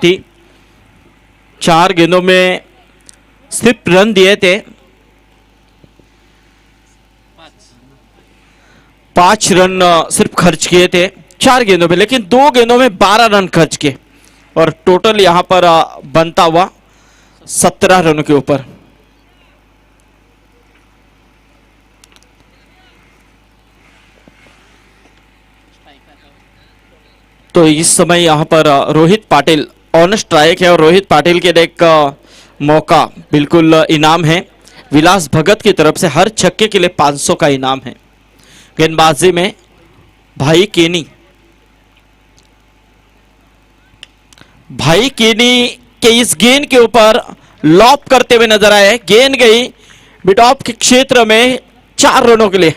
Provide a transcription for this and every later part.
थी। 4 गेंदों में सिर्फ रन दिए थे, 5 रन सिर्फ खर्च किए थे 4 गेंदों में, लेकिन 2 गेंदों में 12 रन खर्च किए और टोटल यहां पर बनता हुआ 17 रनों के ऊपर। तो इस समय यहां पर रोहित पाटिल ऑन स्ट्राइक है और रोहित पाटिल के लिए एक मौका बिल्कुल इनाम है। विलास भगत की तरफ से हर छक्के के लिए 500 का इनाम है। गेंदबाजी में भाई केनी के इस गेंद के ऊपर लॉप करते हुए नजर आए। गेंद गई मिड ऑफ के क्षेत्र में 4 रनों के लिए।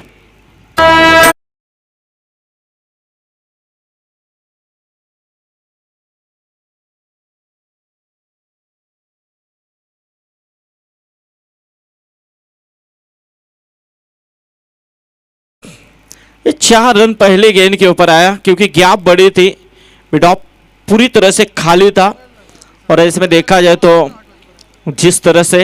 ये 4 रन पहले गेंद के ऊपर आया क्योंकि गैप बड़ी थी, मिड ऑफ पूरी तरह से खाली था। और इसमें देखा जाए तो जिस तरह से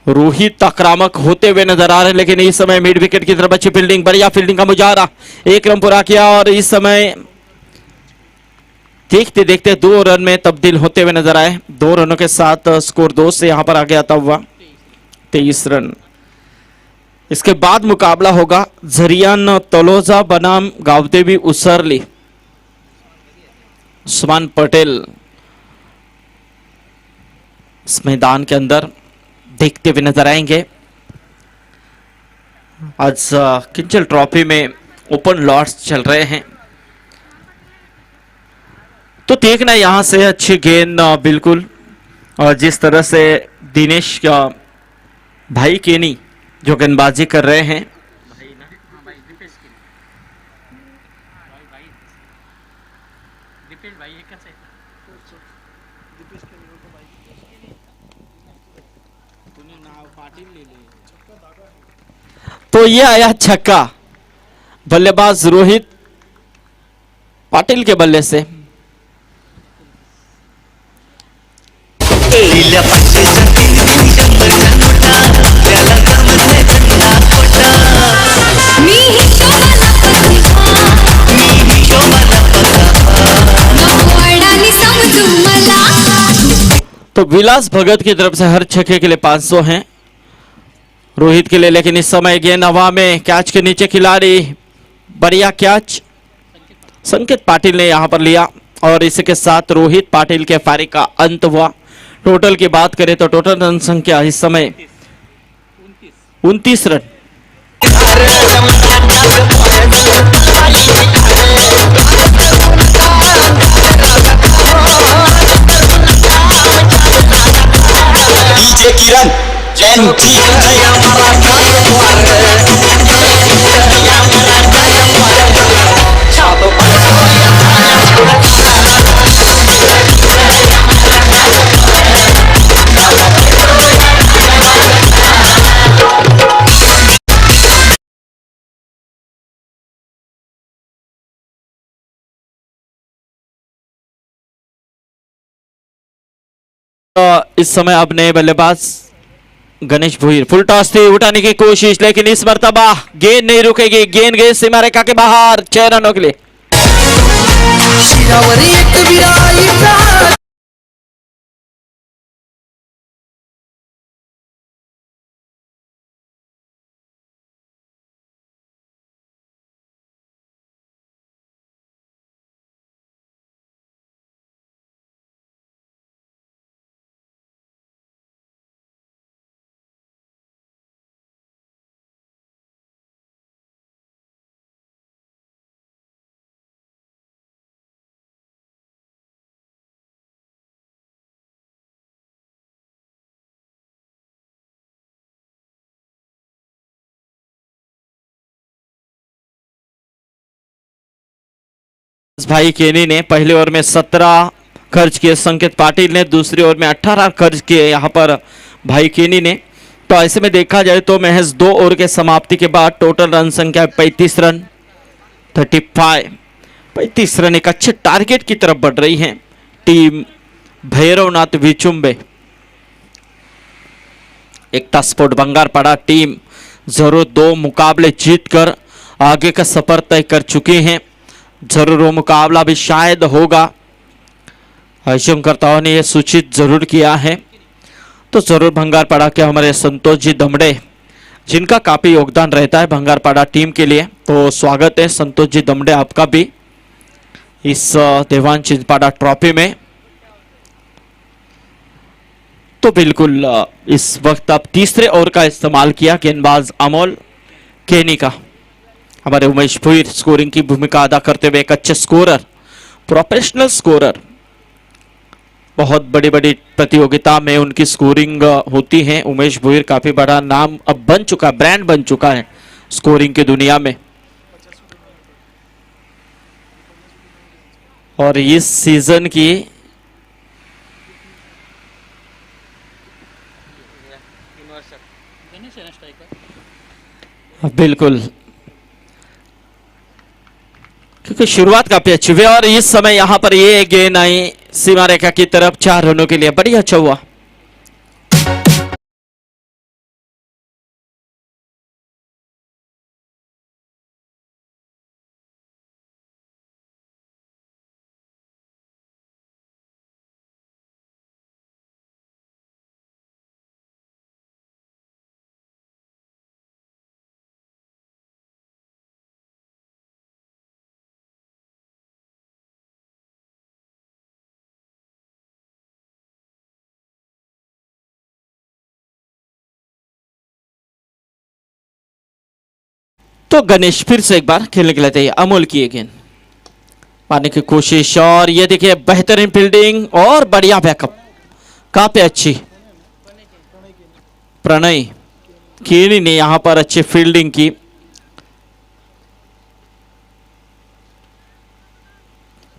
रोहित आक्रामक होते हुए नजर आ रहे हैं, लेकिन इस समय मिड विकेट की तरफ अच्छी फील्डिंग, बढ़िया फील्डिंग का मुजाहरा, 1 रन पूरा किया और इस समय देखते देखते 2 रन में तब्दील होते हुए नजर आए। 2 रनों के साथ स्कोर 2 से यहां पर आगे आता हुआ 23 रन। इसके बाद मुकाबला होगा झरियान तलोजा बनाम गावदेवी उसरली। उस्मान पटेल इस मैदान के अंदर देखते हुए नजर आएंगे। आज किंचल ट्रॉफी में ओपन लॉट्स चल रहे हैं, तो देखना यहां से अच्छी गेंद बिल्कुल। और जिस तरह से दिनेश का भाई केनी जो गेंदबाजी कर रहे हैं, तो ये आया छक्का बल्लेबाज रोहित पाटिल के बल्ले से। तो विलास भगत की तरफ से हर छक्के के लिए 500 हैं रोहित के लिए, लेकिन इस समय गेंद हवा में, कैच के नीचे खिलाड़ी, बढ़िया कैच संकेत पाटिल ने यहां पर लिया और इसके साथ रोहित पाटिल के पारी का अंत हुआ। टोटल की बात करें तो टोटल रन संख्या इस समय 29 रन। किरण इस समय अब नए बल्लेबाज गणेश भोईर फुल टॉस थी, उठाने की कोशिश, लेकिन इस मर्तबा गेंद नहीं रुकेगी। गेंद गई सीमा रेखा के बाहर 6 रनों के लिए। भाई केनी ने पहले ओवर में 17 खर्च किए, संकेत पाटिल ने दूसरी ओवर में 18 खर्च किए यहां पर भाई केनी ने। तो ऐसे में देखा जाए तो महज 2 ओवर के समाप्ति के बाद टोटल रन संख्या 35 रन 35 रन एक अच्छे टारगेट की तरफ बढ़ रही है टीम भैरवनाथ विचुंबे। एकता स्पोर्ट बंगारपाड़ा टीम जरूर 2 मुकाबले जीतकर आगे का सफर तय कर चुके हैं। जरूर वो मुकाबला भी शायद होगा, आयोजनकर्ताओं ने यह सूचित जरूर किया है। तो जरूर भंगारपाड़ा के हमारे संतोष जी दमड़े, जिनका काफी योगदान रहता है भंगारपाड़ा टीम के लिए, तो स्वागत है संतोष जी दमड़े आपका भी इस देवान चिंचपाड़ा ट्रॉफी में। तो बिल्कुल इस वक्त अब तीसरे ओवर का इस्तेमाल किया गेंदबाज अमोल केनी का। हमारे उमेश भुईर स्कोरिंग की भूमिका अदा करते हुए एक अच्छे स्कोरर, प्रोफेशनल स्कोरर। बहुत बड़ी बड़ी प्रतियोगिता में उनकी स्कोरिंग होती है। उमेश भुईर काफी बड़ा नाम अब बन चुका, ब्रांड बन चुका है स्कोरिंग की दुनिया में। और इस सीजन की बिल्कुल, क्योंकि शुरुआत काफी अच्छी हुई और इस समय यहां पर ये गेंद आई सीमा रेखा की तरफ 4 रनों के लिए, बढ़िया अच्छा हुआ। तो गणेश फिर से एक बार खेलने के लिए तैयार। अमोल की गेंद पाने की कोशिश और ये देखिए बेहतरीन फील्डिंग और बढ़िया बैकअप, काफी अच्छी। प्रणय केनी ने यहां पर अच्छी फील्डिंग की।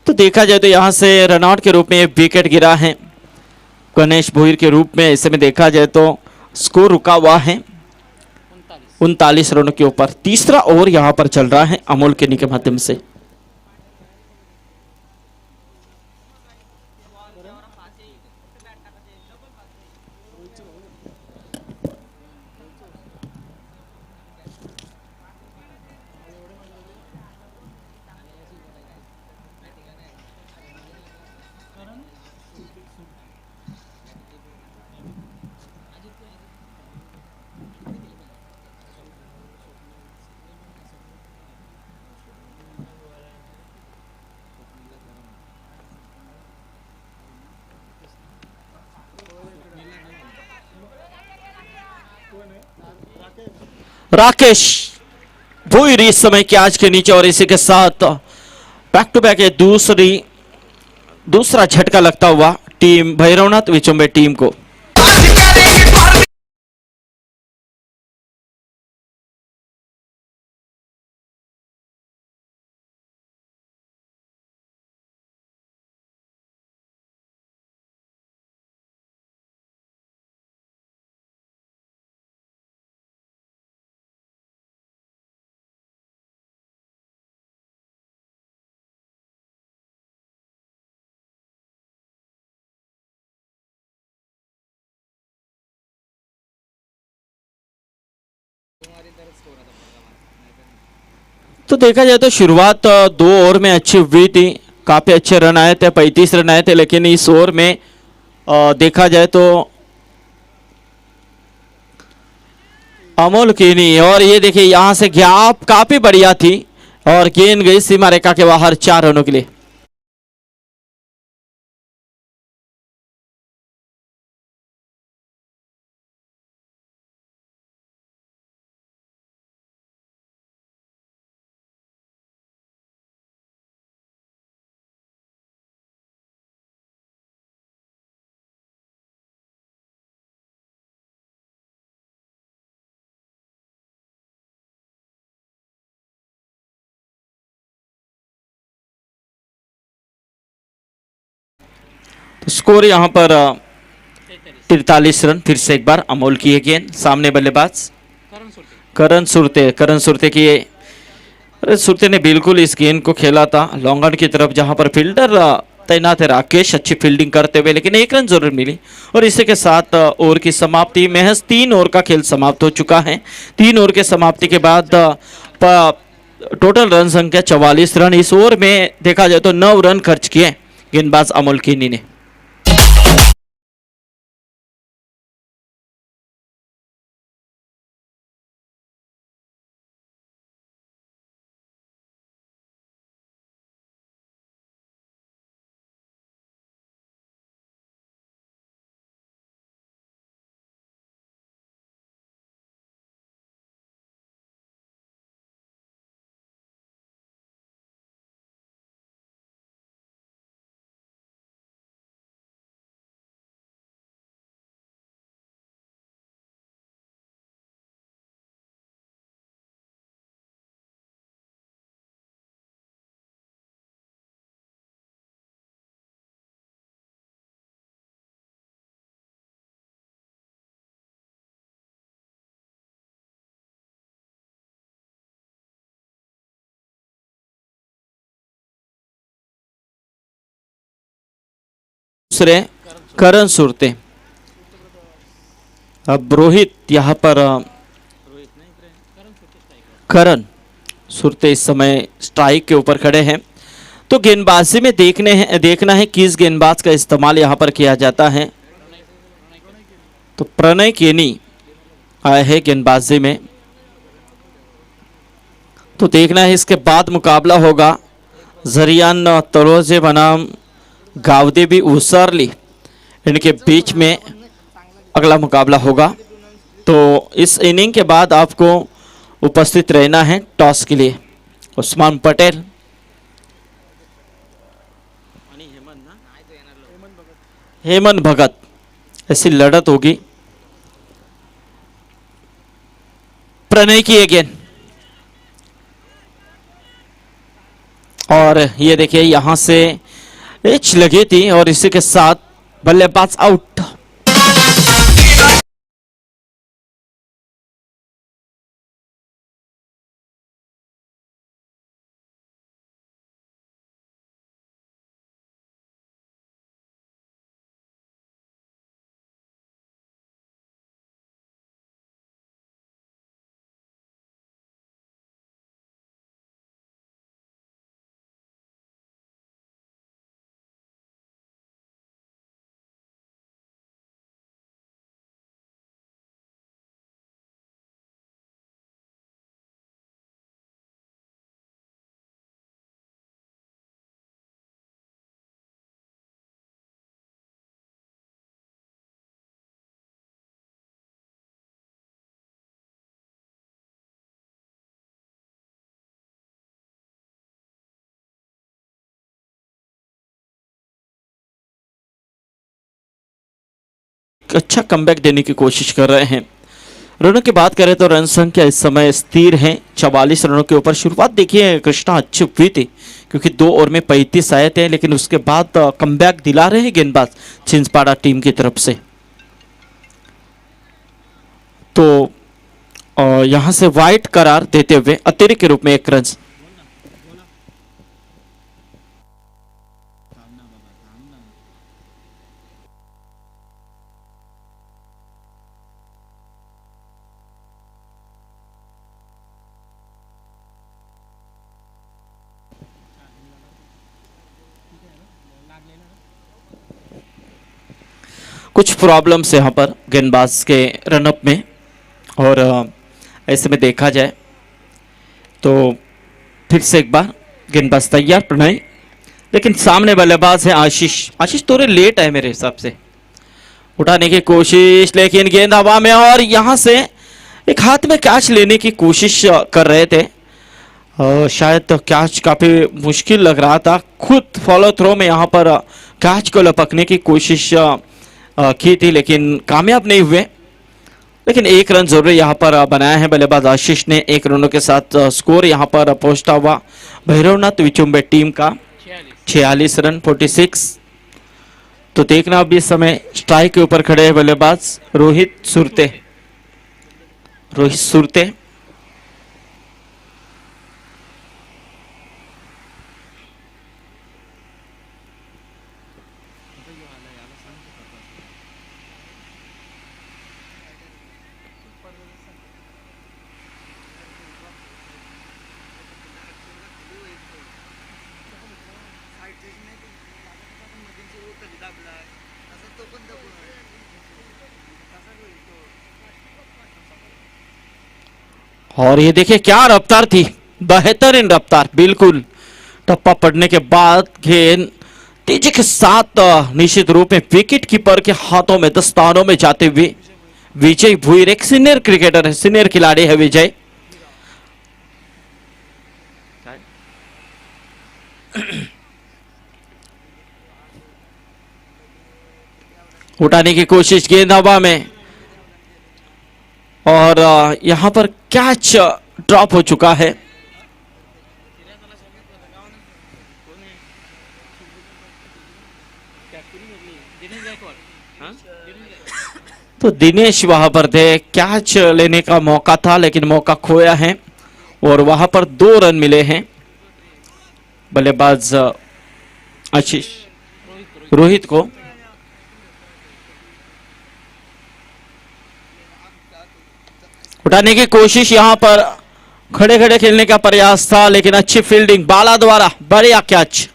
तो देखा जाए तो यहां से रनआउट के रूप में विकेट गिरा है गणेश भोईर के रूप में। ऐसे में देखा जाए तो स्कोर रुका हुआ है 39 रनों के ऊपर। तीसरा ओवर यहां पर चल रहा है अमोल केनी के माध्यम से। राकेश भोईर इस समय कैच के नीचे और इसी के साथ बैक टू बैक दूसरा झटका लगता हुआ टीम भैरवनाथ विचुंबे टीम को। तो देखा जाए तो शुरुआत 2 ओवर में अच्छी हुई थी, काफी अच्छे रन आए थे, 35 रन आए थे। लेकिन इस ओवर में देखा जाए तो अमोल केनी और ये देखिए यहां से गैप काफी बढ़िया थी और गेंद गई सीमा रेखा के बाहर 4 रनों के लिए। तो स्कोर यहां पर 43 रन। फिर से एक बार अमोल की गेंद, सामने बल्लेबाज करण सुरते की। अरे सुरते ने बिल्कुल इस गेंद को खेला था लॉन्ग ऑन की तरफ, जहां पर फील्डर तैनात है राकेश, अच्छी फील्डिंग करते हुए, लेकिन 1 रन जरूर मिली। और इसी के साथ ओवर की समाप्ति, महज 3 ओवर का खेल समाप्त हो चुका है। 3 ओवर के समाप्ति के बाद टोटल रन संख्या 44 रन। इस ओवर में देखा जाए तो 9 रन खर्च किए गेंदबाज अमोल कीनी ने। दूसरे करण सुरते। अब रोहित यहाँ पर करण सुरते इस समय स्ट्राइक के ऊपर खड़े हैं। तो गेंदबाजी में देखना है किस गेंदबाज का इस्तेमाल यहाँ पर किया जाता है। तो प्रणय केनी आए हैं गेंदबाजी में। तो देखना है इसके बाद मुकाबला होगा जरियान तरोजे बनाम गावदेवी उसरली, इनके बीच में अगला मुकाबला होगा। तो इस इनिंग के बाद आपको उपस्थित रहना है टॉस के लिए। उस्मान पटेल, हेमंत भगत, ऐसी लड़त होगी। प्रणय की गेंद, और ये देखिए यहां से एच लगी थी और इसी के साथ बल्लेबाज आउट। अच्छा कमबैक देने की कोशिश कर रहे हैं। रनों की बात करें तो रन संख्या इस समय स्थिर है 44 रनों के ऊपर। शुरुआत देखिए कृष्णा अच्छी हुई थी क्योंकि 2 ओवर में 35 आए थे, लेकिन उसके बाद कमबैक दिला रहे हैं गेंदबाज छिंदवाड़ा टीम की तरफ से। तो यहां से वाइड करार देते हुए अतिरिक्त के रूप में 1 रन। कुछ प्रॉब्लम्स यहाँ पर गेंदबाज के रनअप में, और ऐसे में देखा जाए तो फिर से एक बार गेंदबाज तैयार प्रणय, लेकिन सामने बल्लेबाज है आशीष थोड़े लेट है मेरे हिसाब से उठाने की कोशिश, लेकिन गेंद हवा में और यहां से एक हाथ में कैच लेने की कोशिश कर रहे थे। शायद तो कैच काफी मुश्किल लग रहा था। खुद फॉलो थ्रो में यहां पर कैच को लपकने की कोशिश की थी, लेकिन कामयाब नहीं हुए। लेकिन 1 रन जरूर यहाँ पर बनाया है बल्लेबाज आशीष ने। 1 रनों के साथ स्कोर यहाँ पर पहुंचता हुआ भैरवनाथ विचुम्बे टीम का 46 रन 46। तो देखना अभी इस समय स्ट्राइक के ऊपर खड़े हैं बल्लेबाज रोहित सुरते। और ये देखिए क्या रफ्तार थी, बेहतरीन रफ्तार, बिल्कुल टप्पा पड़ने के बाद गेंद तेजी के साथ निश्चित रूप में विकेट कीपर के हाथों में दस्तानों में जाते हुए विजय भुईर, एक सीनियर क्रिकेटर है, सीनियर खिलाड़ी है विजय। उठाने की कोशिश गेंद हवा में, और यहां पर कैच ड्रॉप हो चुका है। तो दिनेश वहां पर थे, कैच लेने का मौका था लेकिन मौका खोया है, और वहां पर 2 रन मिले हैं बल्लेबाज आशीष रोहित को। उठाने की कोशिश, यहां पर खड़े खड़े खेलने का प्रयास था लेकिन अच्छी फील्डिंग बाला द्वारा, बढ़िया कैच।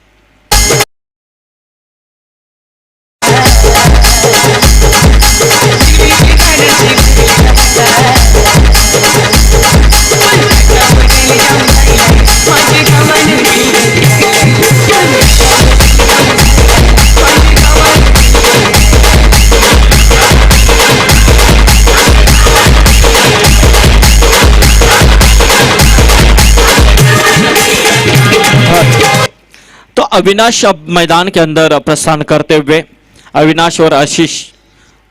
तो अविनाश अब मैदान के अंदर प्रस्थान करते हुए, अविनाश और आशीष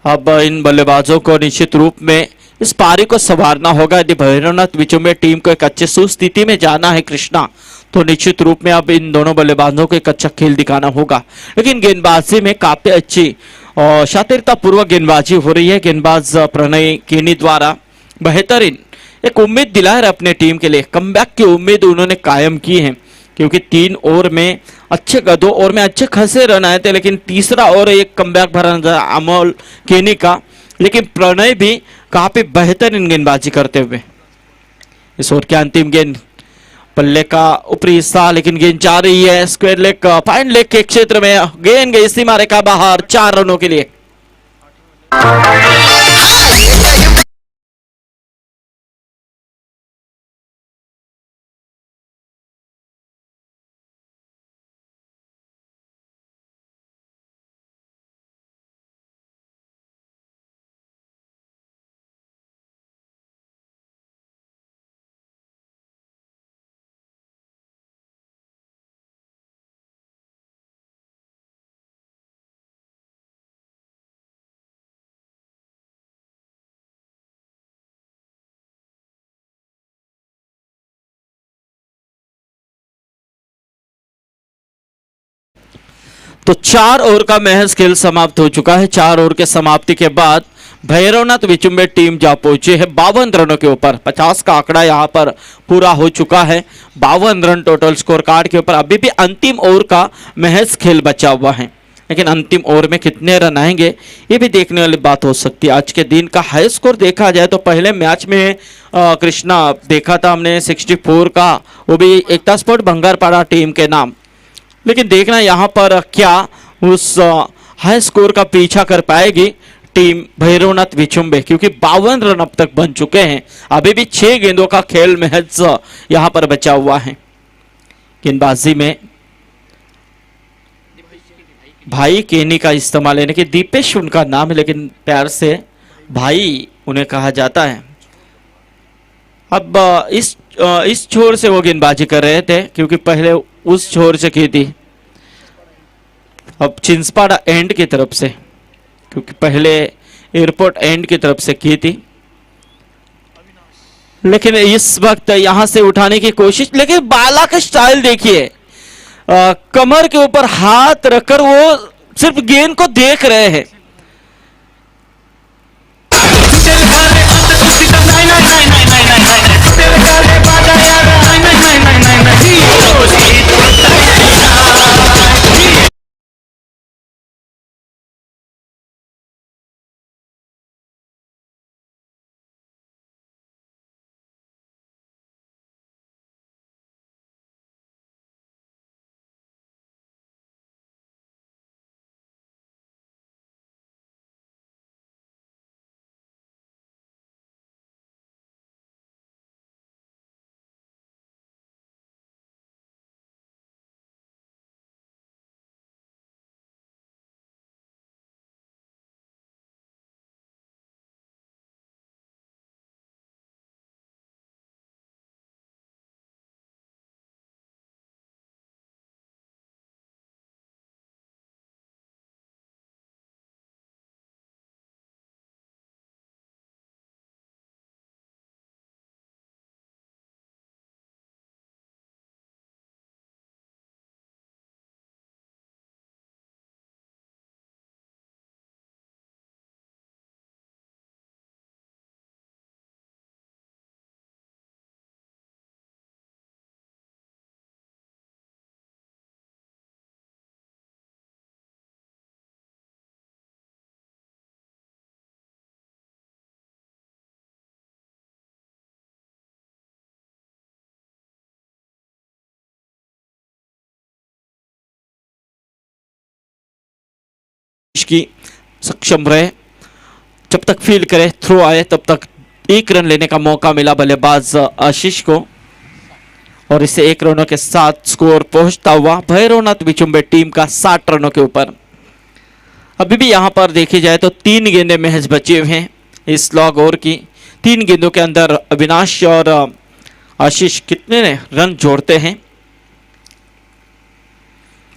अब इन बल्लेबाजों को निश्चित रूप में इस पारी को संवारना होगा। यदि भैरवनाथ विचों में टीम को एक अच्छी सुस्थिति में जाना है कृष्णा, तो निश्चित रूप में अब इन दोनों बल्लेबाजों को एक अच्छा खेल दिखाना होगा। लेकिन गेंदबाजी में काफी अच्छी और शातिरता पूर्वक गेंदबाजी हो रही है। गेंदबाज प्रणय केनी द्वारा बेहतरीन एक उम्मीद दिला है अपने टीम के लिए, कमबैक की उम्मीद उन्होंने कायम की है, क्योंकि 3 ओवर में अच्छे 2 ओवर में अच्छे खासे रन आए थे, लेकिन तीसरा ओवर एक कमबैक भरा था अमोल केनी का। लेकिन प्रणय भी काफी बेहतरीन गेंदबाजी करते हुए, इस ओवर के अंतिम गेंद पल्ले का ऊपरी हिस्सा, लेकिन गेंद जा रही है स्क्वायर लेग, फाइन लेग के क्षेत्र में, गेंद गई सीमा रेखा बाहर 4 रनों के लिए। तो 4 ओवर का महज खेल समाप्त हो चुका है। 4 ओवर के समाप्ति के बाद भैरवनाथ विचुम्बे टीम जा पहुंची है 52 रनों के ऊपर। 50 का आंकड़ा यहां पर पूरा हो चुका है। 52 रन टोटल स्कोर कार्ड के ऊपर। अभी भी अंतिम ओवर का महज खेल बचा हुआ है, लेकिन अंतिम ओवर में कितने रन आएंगे ये भी देखने वाली बात हो सकती है। आज के दिन का हाई स्कोर देखा जाए तो पहले मैच में कृष्णा देखा था हमने 64 का, वो भी एकता स्पोर्ट भंगारपाड़ा टीम के नाम। लेकिन देखना यहाँ पर क्या उस हाई स्कोर का पीछा कर पाएगी टीम भैरवनाथ विचुम्बे, क्योंकि 52 रन अब तक बन चुके हैं। अभी भी 6 गेंदों का खेल महज यहाँ पर बचा हुआ है। गेंदबाजी में भाई केनी का इस्तेमाल, यानी कि दीपेश उनका नाम है लेकिन प्यार से भाई उन्हें कहा जाता है। अब इस छोर से वो गेंदबाजी कर रहे थे, क्योंकि पहले उस छोर से की थी। अब चिंसपाड़ा एंड की तरफ से, क्योंकि पहले एयरपोर्ट एंड की तरफ से की थी, लेकिन इस वक्त यहां से उठाने की कोशिश। लेकिन बाला का स्टाइल देखिए, कमर के ऊपर हाथ रखकर वो सिर्फ गेंद को देख रहे हैं। की, सक्षम रहे। जब तक फील्ड करे, थ्रो आए, तब तक 1 रन लेने का मौका मिला बल्लेबाज आशीष को, और इसे 1 रनों के साथ स्कोर पहुंचता हुआ भैरवनाथ विचुम्बे टीम का 60 रनों के ऊपर। अभी भी यहां पर देखी जाए तो 3 गेंदें महज बचे हुए हैं इस लॉग ओवर की। 3 गेंदों के अंदर अविनाश और आशीष कितने रन जोड़ते हैं।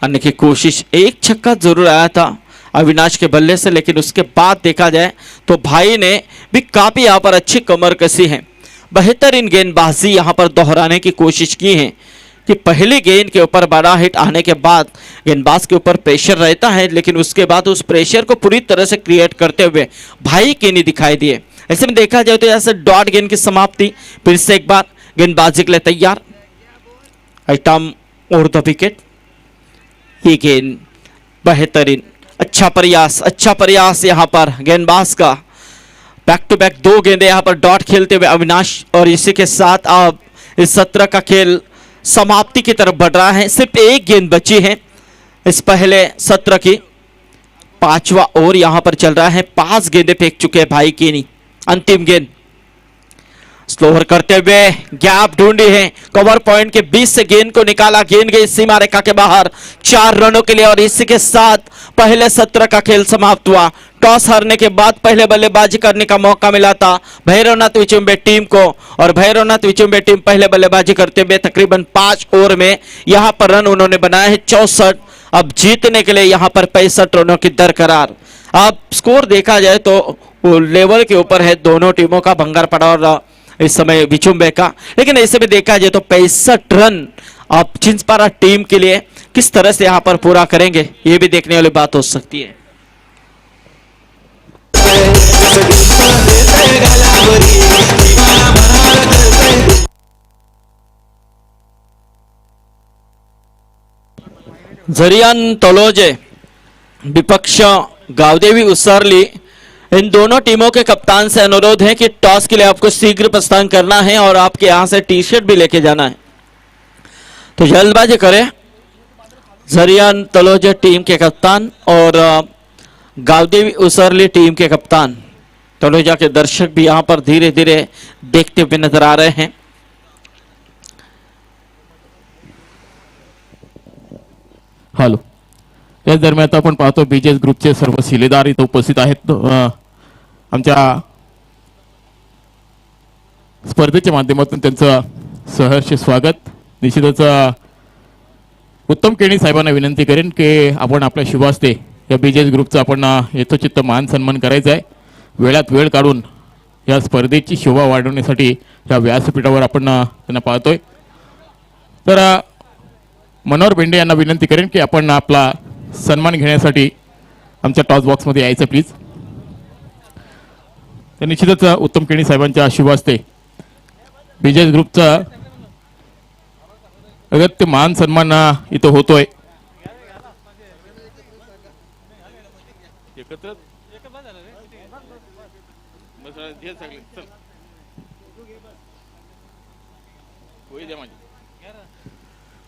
अन्य की कोशिश, एक छक्का जरूर आया था अविनाश के बल्ले से, लेकिन उसके बाद देखा जाए तो भाई ने भी काफी यहां पर अच्छी कमर कसी है। बेहतरीन गेंदबाजी यहां पर दोहराने की कोशिश की है कि पहली गेंद के ऊपर बड़ा हिट आने के बाद गेंदबाज के ऊपर प्रेशर रहता है, लेकिन उसके बाद उस प्रेशर को पूरी तरह से क्रिएट करते हुए भाई के नहीं दिखाई दिए। ऐसे में देखा जाए तो ऐसे डॉट गेंद की समाप्ति, फिर से एक बार गेंदबाजी के लिए तैयार, आइटम और द विकेट। ये गेंद बेहतरीन, अच्छा प्रयास यहां पर गेंदबाज का। बैक टू बैक 2 गेंदे यहां पर डॉट खेलते हुए अविनाश, और इसी के साथ अब इस सत्र का खेल समाप्ति की तरफ बढ़ रहा है। सिर्फ 1 गेंद बची है इस पहले सत्र की, 5वां ओवर यहां पर चल रहा है। 5 गेंदें फेंक चुके हैं भाई की नहीं। अंतिम गेंद स्लोअर करते हुए गैप ढूंढी है, कवर पॉइंट के बीच से गेंद को निकाला, गेंद गई सीमा रेखा के बाहर 4 रनों के लिए, और इसी के साथ पहले सत्र का खेल समाप्त हुआ। टॉस हारने के बाद पहले बल्लेबाजी करने का मौका मिला था भैरवनाथ विचुम्बे टीम को, और भैरवनाथ विचुम्बे टीम पहले बल्लेबाजी करते हुए तकरीबन 5 ओवर में यहां पर रन उन्होंने बनाए हैं 64। अब जीतने के लिए यहां पर 65 रनों की दरकरार। अब स्कोर देखा जाए तो वो लेवल के ऊपर है, दोनों टीमों का भंगार पड़ा और इस समय विचुम्बे का, लेकिन ऐसे भी देखा जाए तो 65 रन आप चिंचपारा टीम के लिए किस तरह से यहां पर पूरा करेंगे, ये भी देखने वाली बात हो सकती है। झरियान तलोजे विपक्ष गावदेवी उसरली, इन दोनों टीमों के कप्तान से अनुरोध है कि टॉस के लिए आपको शीघ्र प्रस्थान करना है और आपके यहां से टी शर्ट भी लेके जाना है, तो जल्दबाजी करें। झरियान तलोजे टीम के कप्तान और गावदेवी उसरली टीम के कप्तान, तलोजा के दर्शक भी यहां पर धीरे धीरे देखते हुए नजर आ रहे हैं। हॅलो, याच दरम्यान आता आपण पाहतो बीजेस ग्रुपचे सर्व शिलेदार इथे उपस्थित आहेत। आमच्या स्पर्धेच्या माध्यमातून त्यांचं सहर्ष स्वागत। निश्चितच उत्तम केणी साहेबांना विनंती करेन की आपण आपल्या शुभ हस्ते या बीजेस ग्रुपचा आपण यथोचित मान सन्मान करायचा आहे। वेळात वेळ काढून या स्पर्धेची शोभा वाढवण्यासाठी या व्यासपीठावर आपण त्यांना पाहतोय। तर मनोहर बेंडे यांना विनंती करेन की आपण आपला सन्मान घेण्यासाठी आमच्या टॉस बॉक्समध्ये यायचं प्लीज। तर निश्चितच उत्तम केणी साहेबांच्या शुभ हस्ते बीजेस ग्रुपचा अगत्य मान सन्मान इथं होतोय।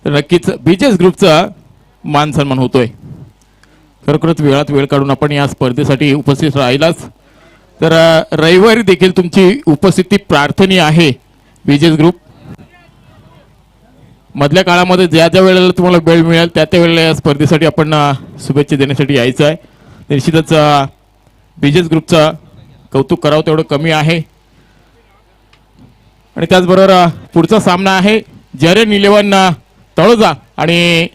नक्कीच बीजेस ग्रुपचा मान सन्मान होतोय। खरोखरच वेळात वेळ काढून आपण या स्पर्धेसाठी उपस्थित राहिलाच, तर रविवारी देखील तुमची उपस्थिती प्रार्थनीय आहे। बीजेस ग्रुप मधल्या काळामध्ये ज्या ज्या वेळेला तुम्हाला वेळ मिळेल त्या त्या वेळेला या स्पर्धेसाठी आपण शुभेच्छा देण्यासाठी यायचं आहे। निश्चितच बीजेस ग्रुपचा कौतुक करावं तेवढं कमी आहे। आणि त्याचबरोबर पुढचा सामना आहे जरेन 11 तळोजा आणि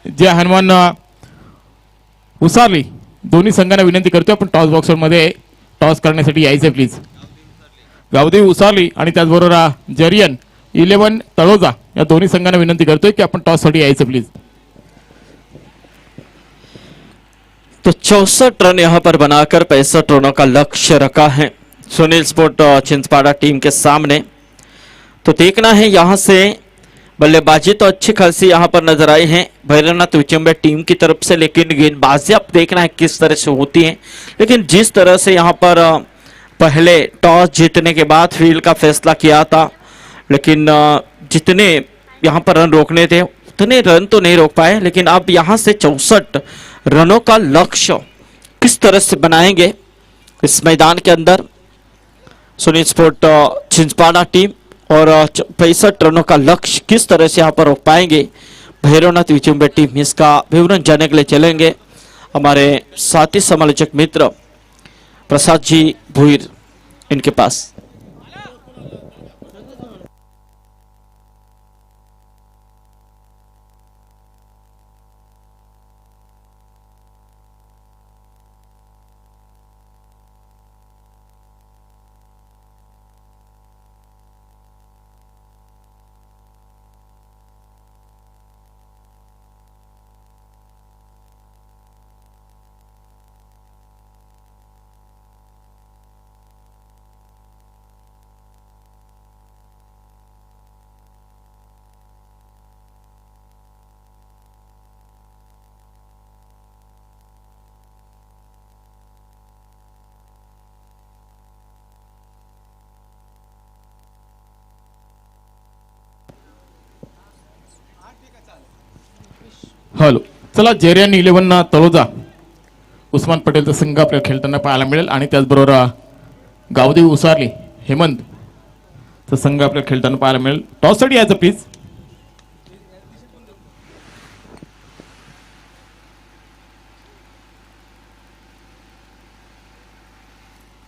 जे हनुमान उसारली, दोन्ही संघांना विनंती करतोय आपण टॉस बॉक्समध्ये टॉस करण्यासाठी यायचं प्लीज। गावदेवी उसारली आणि त्याचबरोबर जरियन 11 तळोजा या दोन्ही संघांना विनंती करतोय की आपण टॉस साठी यायचं प्लीज। तो 64 रन यहां पर बनाकर 65 रनों का लक्ष्य रखा है सुनील स्पोर्ट चिंचपाड़ा टीम के सामने। तो देखना है यहां से बल्लेबाजी तो अच्छी खासी यहां पर नजर आई है भैरवनाथ विचुम्बे टीम की तरफ से, लेकिन गेंदबाजी अब देखना है किस तरह से होती है। लेकिन जिस तरह से यहां पर पहले टॉस जीतने के बाद फील्ड का फैसला किया था, लेकिन जितने यहां पर रन रोकने थे उतने रन तो नहीं रोक पाए, लेकिन अब यहां से 64 रनों का लक्ष्य किस तरह से बनाएंगे इस मैदान के अंदर सुनील स्पोर्ट छिंदवाड़ा टीम और 65 रनों का लक्ष्य किस तरह से यहाँ पर रोक पाएंगे भैरवनाथ विचुंबे टीम, इसका विवरण जानने के लिए चलेंगे हमारे साथी समालोचक मित्र प्रसाद जी भुईर इनके पास। हॅलो, चला जेरियन 11 तळोजा उस्मान पटेलचा संघ आपल्याला खेळताना पाहायला मिळेल आणि त्याचबरोबर गावदेवी उसारली हेमंत चा संघ आपल्याला खेळताना पाहायला मिळेल. टॉससाठी यायचं प्लीज.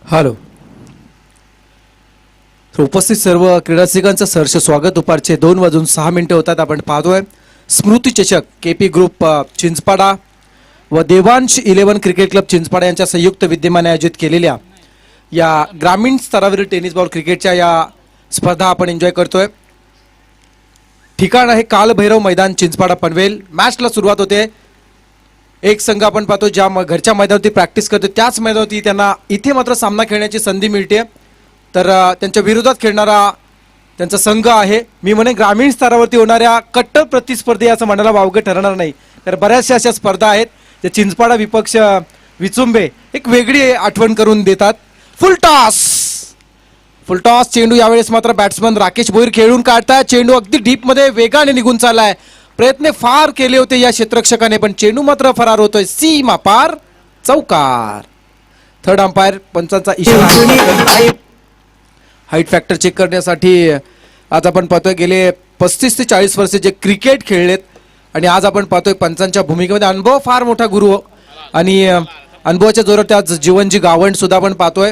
हॅलो, उपस्थित सर्व क्रीडारसिकांचं सहर्ष स्वागत. दुपारचे 2:06 होतात. आपण पाहतोय स्मृती चषक केपी ग्रुप चिंचपाडा व देवांश 11 क्रिकेट क्लब चिंचपाडा यांच्या संयुक्त विद्यमाने आयोजित केलेल्या या ग्रामीण स्तरावरील टेनिस बॉल क्रिकेटच्या या स्पर्धा आपण एन्जॉय करतोय. ठिकाण आहे कालभैरव मैदान चिंचपाडा पनवेल. मॅचला सुरुवात होते. एक संघ आपण पाहतो ज्या घरच्या मैदानावरती प्रॅक्टिस करतो त्याच मैदानावरती त्यांना इथे मात्र सामना खेळण्याची संधी मिळते. तर त्यांच्या विरोधात खेळणारा त्यांचा संघ आहे. मी म्हणे ग्रामीण स्तरावरती होणाऱ्या कट्टर प्रतिस्पर्धी असं म्हणायला वावगं ठरणार नाही. तर बऱ्याचशा अशा स्पर्धा आहेत त्या चिंचपाडा विपक्ष विचुंबे एक वेगळी आठवण करून देतात. फुल टॉस चेंडू यावेळेस मात्र बॅट्समन राकेश भोईर खेळून काढताय. चेंडू अगदी डीप मध्ये वेगाने निघून चाललाय. प्रयत्न फार केले होते या क्षेत्ररक्षकाने पण चेंडू मात्र फरार होतोय. सीमा पार चौकार. थर्ड अंपायर पंचांचा इशारा. हाईट फॅक्टर चेक करण्यासाठी आज आपण पाहतोय गेले 35 ते 40 वर्ष जे क्रिकेट खेळलेत आणि आज आपण पाहतोय पंचांच्या भूमिकेमध्ये अनुभव फार मोठा गुरु आणि अनुभवाच्या जोरात आज जीवनजी गावंड सुद्धा आपण पाहतोय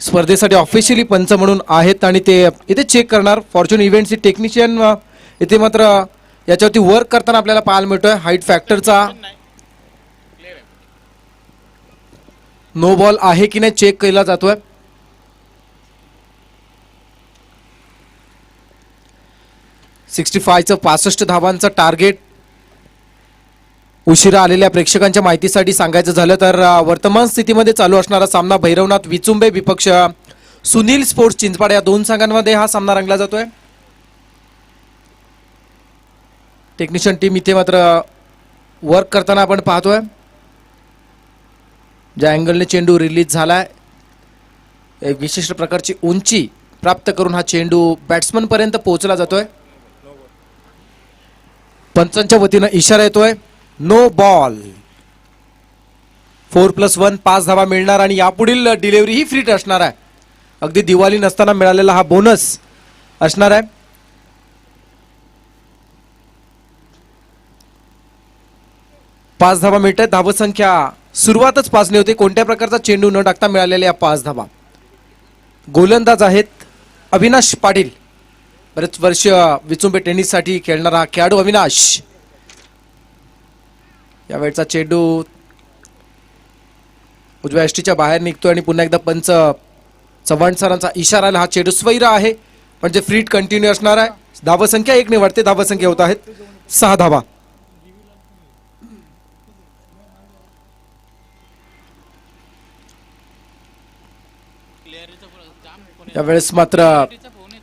स्पर्धेसाठी ऑफिशियली पंच म्हणून आहेत आणि ते इथे चेक करणार. फॉर्च्यून इव्हेंट्सचे टेक्निशियन इथे मात्र याच्यावरती वर्क करताना आपल्याला पाहायला मिळतोय. हाईट फॅक्टरचा नो बॉल आहे की नाही चेक केला जातोय. चं 65 धावांचं टार्गेट. उशिरा आलेल्या प्रेक्षकांच्या माहितीसाठी सांगायचं झालं तर वर्तमान स्थितीमध्ये चालू असणारा सामना भैरवनाथ विचुंबे विपक्ष सुनील स्पोर्ट्स चिंचपाडा या दोन संघांमध्ये हा सामना रंगला जातोय. टेक्निशियन टीम इथे मात्र वर्क करताना आपण पाहतोय. ज्या अँगलने चेंडू रिलीज झालाय एक विशिष्ट प्रकारची उंची प्राप्त करून हा चेंडू बॅट्समन पर्यंत पोहोचला जातोय. पंचांच्या वतीनं इशारा येतोय नो बॉल. 4+1 5 धावा मिळणार आणि यापुढील डिलिव्हरी ही फ्री असणार आहे. अगदी दिवाळी नसताना मिळालेला हा बोनस असणार आहे. पाच धावा मिळतात. धावसंख्या सुरुवातच 5 होती. कोणत्या प्रकारचा चेंडू न टाकता मिळालेल्या या 5 धावा. गोलंदाज आहेत अविनाश पाटील. बरेच वर्ष विचुंबे टेनिससाठी खेळणारा खेळाडू अविनाश. यावेळचा चेंडू उजव्या यष्टीच्या बाहेर निघतोय आणि पुन्हा एकदा पंच चव्हाण सरांचा इशारा आला. हा चेंडू स्वैर आहे म्हणजे फ्रीट कंटिन्यू असणार आहे. धावसंख्या 1 ने वाढते. धावसंख्या होत आहेत 6 धावा. यावेळेस मात्र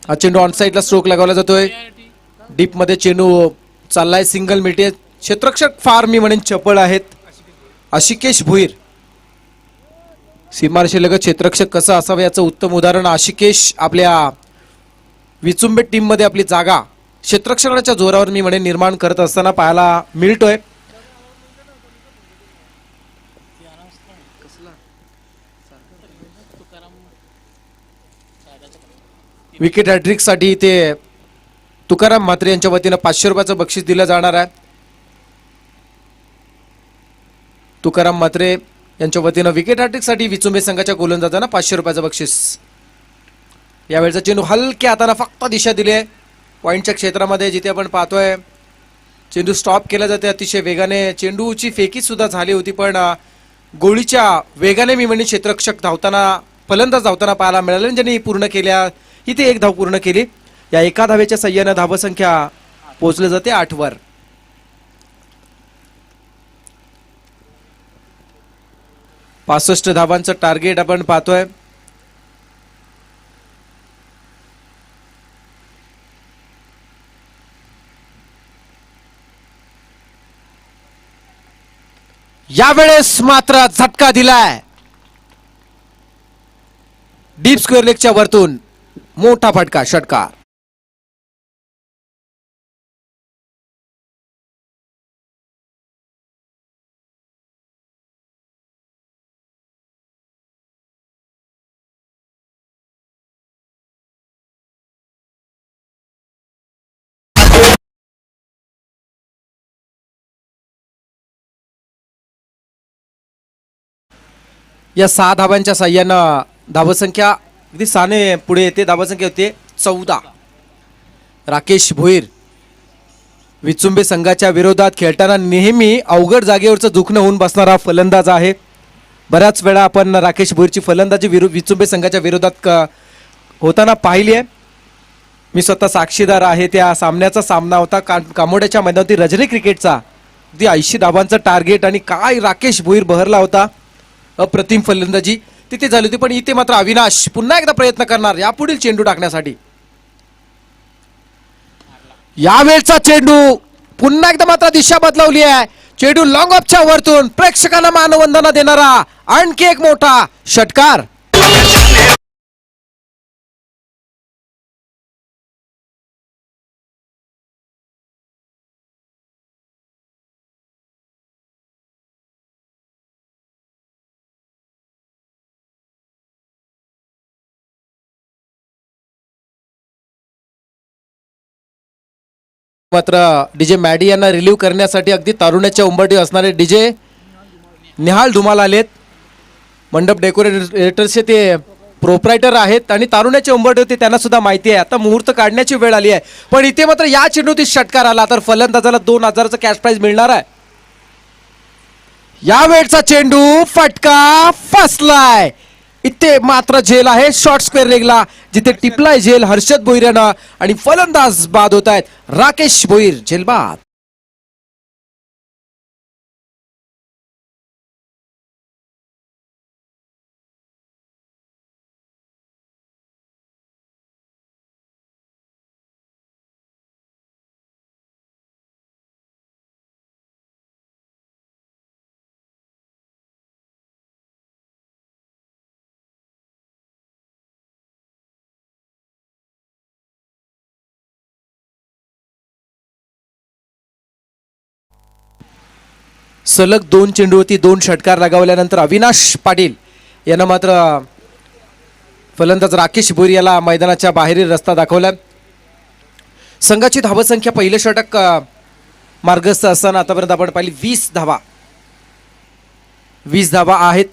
हा चेंडू ऑन साइडला स्ट्रोक लगावला जातोय. डीप मध्ये चेंडू चाललाय. सिंगल मिळते. क्षेत्ररक्षक फार मी म्हणेन चपळ आहेत. आशिकेश भुईर सीमारेषेलगत क्षेत्ररक्षक कसं असावं याचं उत्तम उदाहरण आशिकेश आपल्या विचुंबे टीम मध्ये आपली जागा क्षेत्ररक्षकाच्या जोरावर मी म्हणेन निर्माण करत असताना पाहायला मिळतोय. विकेट हॅट्रिक साठी ते तुकाराम म्हात्रे यांच्या वतीनं 500 रुपयाचं बक्षीस दिलं जाणार आहे. तुकाराम म्हात्रे यांच्या वतीनं विकेट हॅट्रिक साठी विचुंबे संघाच्या गोलंदाजांना 500 रुपयाचं बक्षीस. यावेळेचा चेंडू हलक्या हाताने फक्त दिशा दिली आहे पॉइंटच्या क्षेत्रामध्ये, जिथे आपण पाहतोय चेंडू स्टॉप केला जाते अतिशय वेगाने. चेंडूची फेकी सुद्धा झाली होती, पण गोळीच्या वेगाने मी म्हणजे क्षेत्ररक्षक धावताना, फलंदाज धावताना पाहायला मिळाले, ज्यांनी पूर्ण केल्या. इथे एक धाव पूर्ण केली. या एका धावेच्या सहाय्याने धावसंख्या पोहोचली जाते 8 वर. पासष्ट धावांचं टार्गेट आपण पाहतोय. यावेळेस मात्र झटका दिलाय डीप स्क्वेअर लेगच्या वरतून, मोठा फटका, षटकार. या 6 धावांच्या साह्यानं धावसंख्या अगदी 6ने पुढे येते. धावसंख्या होते 14. राकेश भोईर विचुंबे संघाच्या विरोधात खेळताना नेहमी अवघड जागेवरचं दुखणं होऊन बसणारा फलंदाज आहे. बऱ्याच वेळा आपण राकेश भोईरची फलंदाजी विचुंबे संघाच्या विरोधात होताना पाहिली आहे. मी स्वतः साक्षीदार आहे. त्या सामन्याचा सामना होता कामोड्याच्या मैदानावरती रजनी क्रिकेटचा. अगदी 80 धावांचं टार्गेट आणि काय राकेश भोईर बहरला होता. अप्रतिम फलंदाजी तिथे झाली होती, पण इथे मात्र अविनाश पुन्हा एकदा प्रयत्न करणार यापुढील चेंडू टाकण्यासाठी. यावेळचा चेंडू पुन्हा एकदा मात्र दिशा बदलवली आहे. चेंडू लॉंग ऑफच्या वरतून प्रेक्षकांना मानवंदना देणारा आणखी एक मोठा षटकार. मात्र डीजे मॅडी यांना रिलीव्ह करण्यासाठी अगदी तारुण्याच्या उंबरठी असणारे डीजे निहाल धुमाल आलेत. मंडप डेकोरेटर्सचे ते प्रोप्रायटर आहेत आणि तारुण्याचे उंबरठे होते, त्यांना सुद्धा माहिती आहे आता मुहूर्त काढण्याची वेळ आली आहे. पण इथे मात्र या चेंडूतील षटकार आला तर फलंदाजाला 2000चं कॅश प्राइज मिळणार आहे. या वेळचा चेंडू फटका फसलाय. इथे मात्र झेल आहे शॉर्ट स्क्वेअर लेगला, जिथे टिपलाय झेल हर्षद भोईर यांना आणि फलंदाज बाद होत आहेत. राकेश भोईर झेल बाद. सलग 2 चेंडूवरती 2 षटकार लगावल्यानंतर अविनाश पाटील यांना मात्र फलंदाज राकेश भोईर याला मैदानाच्या बाहेरील रस्ता दाखवला. संघाची धावसंख्या पहिले षटक मार्गस्थ असताना आतापर्यंत आपण पाहिली 20 धावा. 20 धावा आहेत.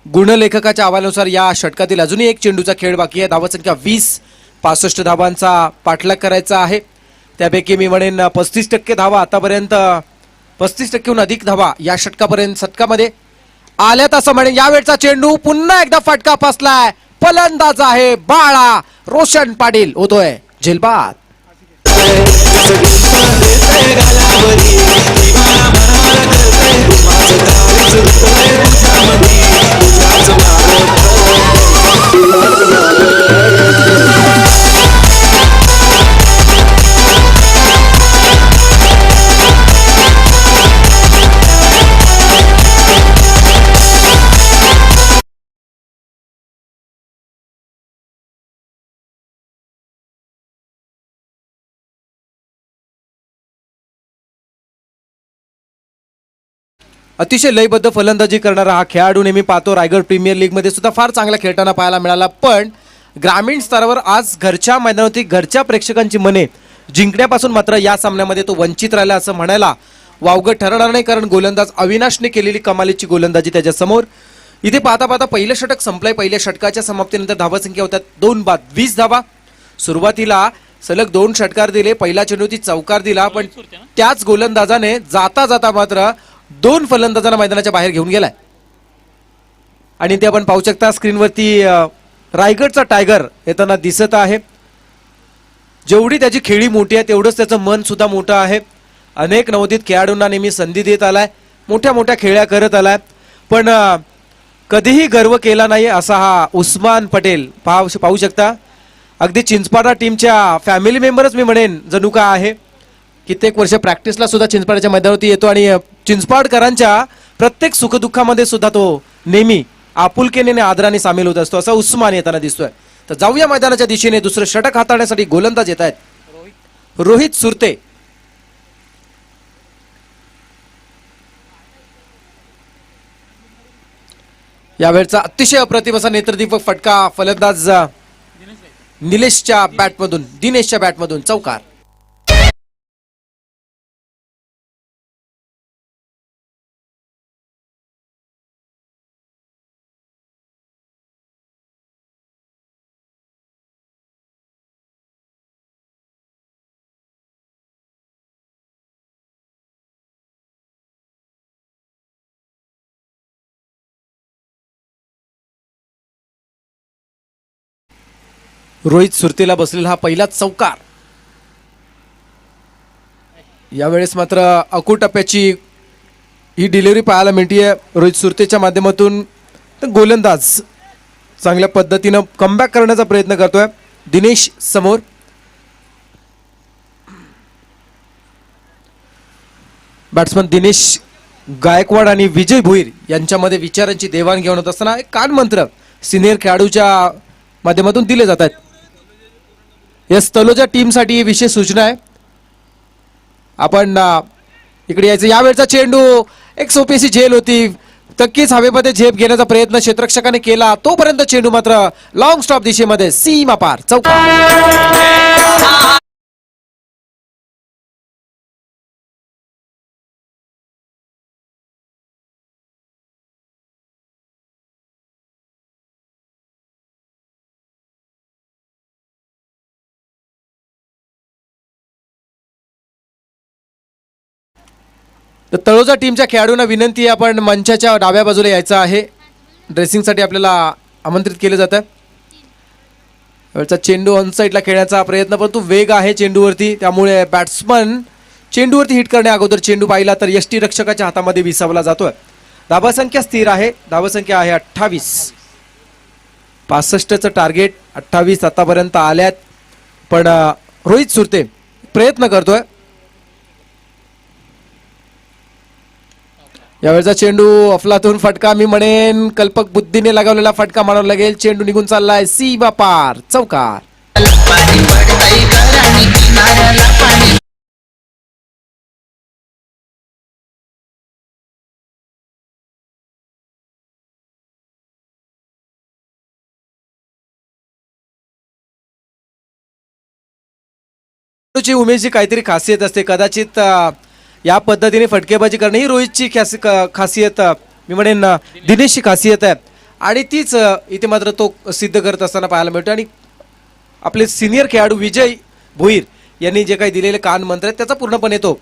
गुणलेखकाच्या अहवालानुसार या षटकातील अजूनही एक चेंडूचा खेळ बाकी आहे. धावसंख्या 20. 65 धावांचा पाठलाग करायचा आहे. त्यापैकी मी म्हणेन 35% धावा आतापर्यंत, 35%हून अधिक धावा या षटकामध्ये आल्यात असं म्हणेन. यावेळचा चेंडू पुन्हा एकदा फटका फसलाय. फलंदाज आहे बाळा रोशन पाटील, होतोय झेलबाद. अतिशय लयबद्ध फलंदाजी करणारा हा खेळाडू नेहमी पाहतो. रायगड प्रीमियर लीगमध्ये सुद्धा फार चांगला खेळताना पाहायला मिळाला, पण ग्रामीण स्तरावर आज घरच्या मैदानावरती घरच्या प्रेक्षकांची मने जिंकण्यापासून मात्र या सामन्यामध्ये तो वंचित राहिला असं म्हणायला वावगं ठरणार नाही, कारण गोलंदाज अविनाशने केलेली कमालीची गोलंदाजी त्याच्यासमोर. इथे पाहता पाहता पहिलं षटक संपलंय. पहिल्या षटकाच्या समाप्तीनंतर धावसंख्या होत्या 2 बाद 20 धावा. सुरुवातीला सलग 2 षटकार दिले. पहिला चेंडूती चौकार दिला, पण त्याच गोलंदाजाने जाता जाता मात्र 2 फलंदाजांना मैदानाच्या बाहेर घेऊन गेलाय. आणि ते आपण पाहू शकता स्क्रीनवरती रायगडचा टायगर येताना दिसत आहे. जेवढी त्याची खेळी मोठी आहे तेवढंच त्याचं मन सुद्धा मोठं आहे. अनेक नवोदित खेळाडूंना नेहमी संधी देत आलाय, मोठ्या मोठ्या खेळ्या करत आलाय, पण कधीही गर्व केला नाही असा हा उस्मान पटेल पाहू शकता. अगदी चिंचपाडा टीमच्या फॅमिली मेंबरच मी म्हणेन जणू का आहे. कित्येक वर्ष प्रॅक्टिसला सुद्धा चिंचपाड्याच्या मैदानावरती येतो आणि चिंचपाडकरांच्या प्रत्येक सुखदुःखामध्ये सुद्धा तो नेहमी आपुलकीने आणि आदराने सामील होत असतो. असा उस्मान येताना दिसतोय. तर जाऊया मैदानाच्या दिशेने. दुसरं षटक हाताळण्यासाठी गोलंदाज येत आहेत रोहित सुरते. यावेळचा अतिशय अप्रतिम असा नेत्रदीपक फटका फलंदाज दिनेशच्या बॅटमधून चौकार. रोहित सुरतेला बसलेला हा पहिला चौकार. यावेळेस मात्र अकू टप्प्याची ही डिलिव्हरी पाहायला मिळतीये रोहित सुरतेच्या माध्यमातून. तर गोलंदाज चांगल्या पद्धतीनं कमबॅक करण्याचा प्रयत्न करतोय. दिनेश समोर. बॅट्समन दिनेश गायकवाड आणि विजय भोईर यांच्यामध्ये विचारांची देवाणघेवाण होत असताना एक कानमंत्र सिनियर खेळाडूच्या माध्यमातून दिले जात आहेत. या तलोजा टीमसाठी विशेष सूचना आहे. आपण इकडे यायचं. यावेळचा चेंडू एक सोपीशी झेल होती. नक्कीच हवेमध्ये झेप घेण्याचा प्रयत्न क्षेत्ररक्षकाने केला, तोपर्यंत चेंडू मात्र लॉंग स्टॉप दिशेमध्ये सीमा पार चौकार. तर तळोजा टीमच्या खेळाडूंना विनंती आहे, आपण मंचाच्या डाव्या बाजूला यायचं आहे. ड्रेसिंगसाठी आपल्याला आमंत्रित केलं जातं. वेळचा चेंडू ऑन साईडला खेळण्याचा प्रयत्न, परंतु वेग आहे चेंडूवरती, त्यामुळे बॅट्समन चेंडूवरती हिट करण्या अगोदर चेंडू पाहिला तर यष्टीरक्षकाच्या हातामध्ये विसावला जातोय. धावसंख्या स्थिर आहे. धावसंख्या आहे 28. 65चं टार्गेट 28 आतापर्यंत आल्यात, पण रोहित सुरते प्रयत्न करतोय. यावेळचा चेंडू अफलातून फटका, मी म्हणेन कल्पक बुद्धीने लगावलेला फटका मानावा लागेल. चेंडू निघून चाललाय सीमा पार चौकार. उमेशची काहीतरी खासियत असते. कदाचित या पद्धतीने फटकेबाजी करणे ही रोहितची खासियत, मी म्हणेन दिनेशची खासियत आहे, आणि तीच इथे मात्र तो सिद्ध करत असताना पाहायला मिळतो. आणि आपले सिनियर खेळाडू विजय भोईर यांनी जे काही दिलेले कान मंत्र आहेत त्याचा पूर्णपणे तो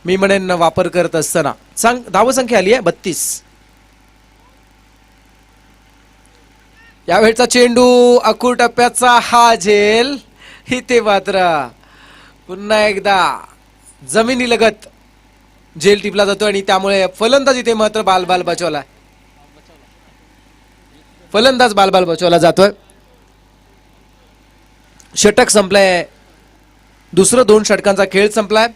मी म्हणेन वापर करत असताना. धावसंख्या आली आहे 32. यावेळचा चेंडू अकू टप्प्याचा हा झेल, इथे मात्र पुन्हा एकदा जमिनीलगत झेल टिपला जातो आणि त्यामुळे फलंदाज इथे मात्र बाल बचावला. फलंदाज बाल बचावला जातोय. षटक संपलाय. दुसरं 2 षटकांचा खेळ संपलाय.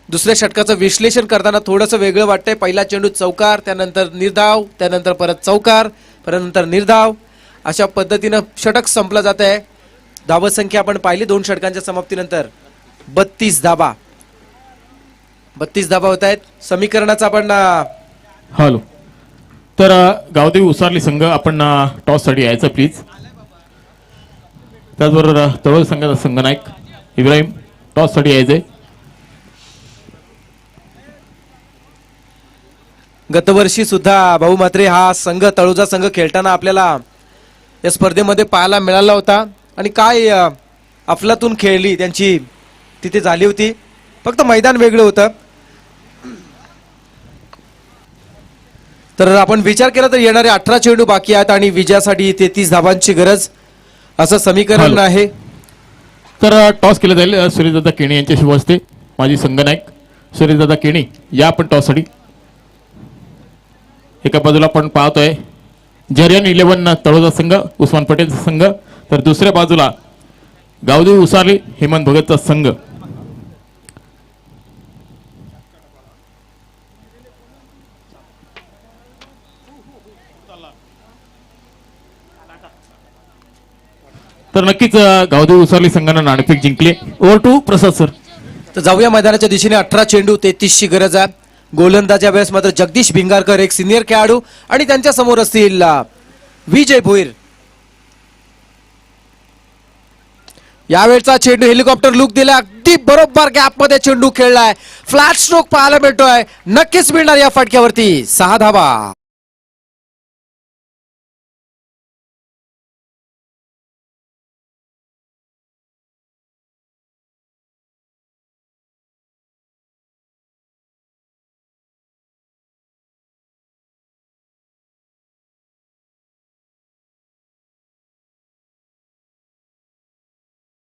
दुसऱ्या षटकाचं विश्लेषण करताना थोडंसं वेगळं वाटतंय. पहिला चेंडू चौकार, त्यानंतर निर्धाव, त्यानंतर परत चौकार, परत नंतर निर्धाव, अशा पद्धतीनं षटक संपलं जात आहे. धावसंख्या आपण पाहिली 2 षटकांच्या समाप्तीनंतर 32 धावा. 32 धावा होत आहेत. समीकरणाचा आपण हॅलो. तर गावदेवी उसारली संघ आपण टॉससाठी यायचं प्लीज. त्याचबरोबर तळोजा संघाचा संघनायक इब्राहिम टॉससाठी यायचंय. गतवर्षी सुद्धा भाऊ मात्रे हा संघ तळोजा संघ खेळताना आपल्याला या स्पर्धेमध्ये पाहायला मिळाला होता आणि काय अफलातून खेळली त्यांची तिथे झाली होती. फक्त मैदान वेगळं होतं. तर आपण विचार केला तर येणारे 18 चेंडू बाकी आहेत आणि विजयासाठी 33 धावांची गरज असं समीकरण हॅलो. आहे. तर टॉस केलं जाईल सूर्यदादा केणी यांच्या शुभ हस्ते. माजी संघनायक सूर्यदादा केणी या आपण टॉससाठी. एका बाजूला आपण पाहतोय जरियन 11 तळोजा संघ उस्मान पटेलचा संघ, तर दुसऱ्या बाजूला गावदेवी उसारली हेमंत भगतचा संघ. तर नक्कीच गावदेवी उसारली संघानं नाणेफेक जिंकले. Over to Prasad sir. तर जाऊया मैदानाच्या दिशेने. 18 चेंडू 33 ची गरज आहे. गोलंदाजा वेळेस मात्र जगदीश भिंगारकर एक सिनियर खेळाडू आणि त्यांच्या समोर असतील विजय भोईर. यावेळचा चेंडू हेलिकॉप्टर लुक दिला, अगदी बरोबर गॅप मध्ये चेंडू खेळलाय. फ्लॅट स्ट्रोक पाहायला मिळतोय. नक्कीच मिळणार या फटक्यावरती 6 धावा.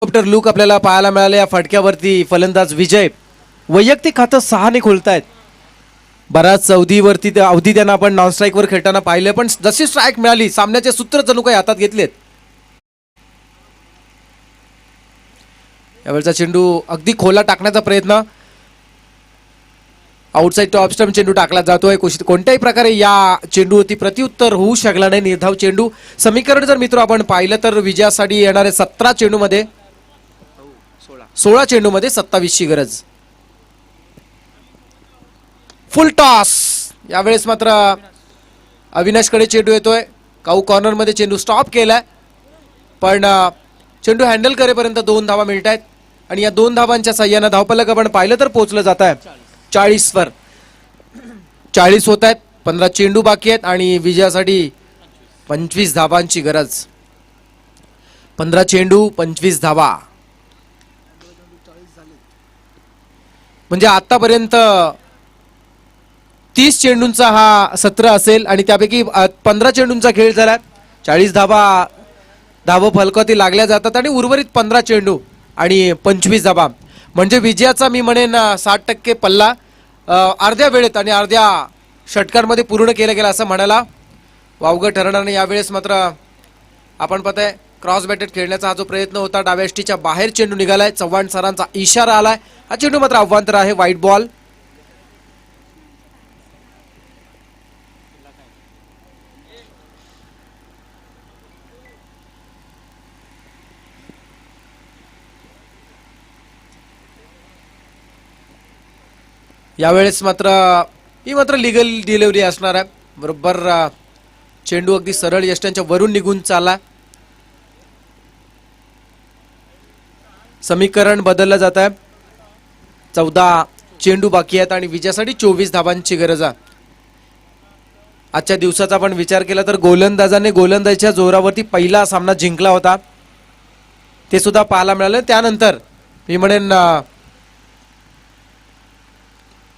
हेलिकॉप्टर लुक आपल्याला पाहायला मिळाले या फटक्यावरती. फलंदाज विजय वैयक्तिक खातं 6 ने खोलतायत. बराच अवधीवरती अवधी त्यांना आपण नॉन स्ट्राईक वर खेळताना पाहिले, पण जशी स्ट्राईक मिळाली सामन्याचे सूत्र जणू काही हातात घेतलेत. यावेळचा चेंडू अगदी खोला टाकण्याचा प्रयत्न. आउटसाइड टॉप स्टंप चेंडू टाकला जातोय. कोणत्याही प्रकारे या चेंडूवरती प्रत्युत्तर होऊ शकला नाही. निर्धाव चेंडू. समीकरण जर मित्र आपण पाहिलं तर विजयासाठी येणारे 17 चेंडूमध्ये 16 चेंडूमध्ये 27 ची गरज. फुल टॉस. यावेळेस मात्र अविनाशकडे चेंडू येतोय. काऊ कॉर्नर मध्ये चेंडू स्टॉप केलाय, पण चेंडू हँडल करेपर्यंत 2 धावा मिळत आहेत आणि या 2 धावांच्या साह्यानं धावफलक आपण पाहिलं तर पोहोचलं जात आहे 40 वर. 40 होत आहेत. 15 चेंडू बाकी आहेत आणि विजयासाठी 25 धावांची गरज. 15 चेंडू 25 धावा म्हणजे आतापर्यंत 30 चेंडूंचा हा सत्र असेल आणि त्यापैकी 15 चेंडूंचा खेळ झाला. 40 धावा फलकावरती लागल्या जातात आणि उर्वरित 15 चेंडू आणि 25 धावा म्हणजे विजयाचा मी म्हणेन 60% पल्ला अर्ध्या वेळेत आणि अर्ध्या षटकांमध्ये पूर्ण केला गेला असं म्हणायला वावगं ठरणार नाही. यावेळेस मात्र आपण पाहताय क्रॉस बॅटेड खेळण्याचा हा जो प्रयत्न होता डाव्या यष्टीच्या बाहेर चेंडू निघालाय. चव्हाण सरांचा इशारा आलाय. हा चेंडू मात्र अवांतर आहे. White ball. यावेळेस मात्र ही मात्र लिगल डिलिव्हरी असणार आहे. बरोबर चेंडू अगदी सरळ यष्ट्यांच्या वरून निघून चालला. समीकरण बदललं जात आहे. 14 चेंडू बाकी आहेत आणि विजयासाठी 24 धावांची गरज आहे. आजच्या दिवसाचा आपण विचार केला तर गोलंदाजाने गोलंदाजीच्या जोरावरती पहिला सामना जिंकला होता, ते सुद्धा पाहायला मिळालं. त्यानंतर मी म्हणेन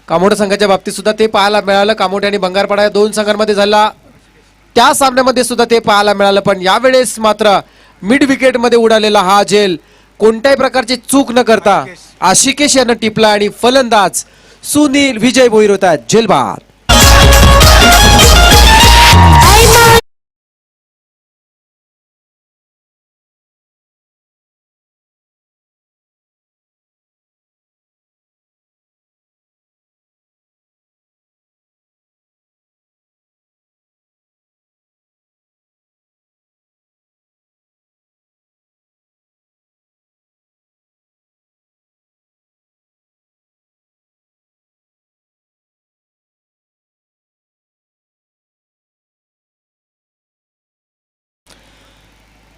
कामोठा संघाच्या बाबतीत सुद्धा ते पाहायला मिळालं. कामोठे आणि बंगारपाडा या 2 संघांमध्ये झाला त्या सामन्यामध्ये सुद्धा ते पाहायला मिळालं. पण यावेळेस मात्र मिड विकेट मध्ये उडालेला हा झेल कोणत्याही प्रकारची चूक न करता आशिकेश यानं टिपला आणि फलंदाज सुनील विजय भोईर होतात झेलबाद.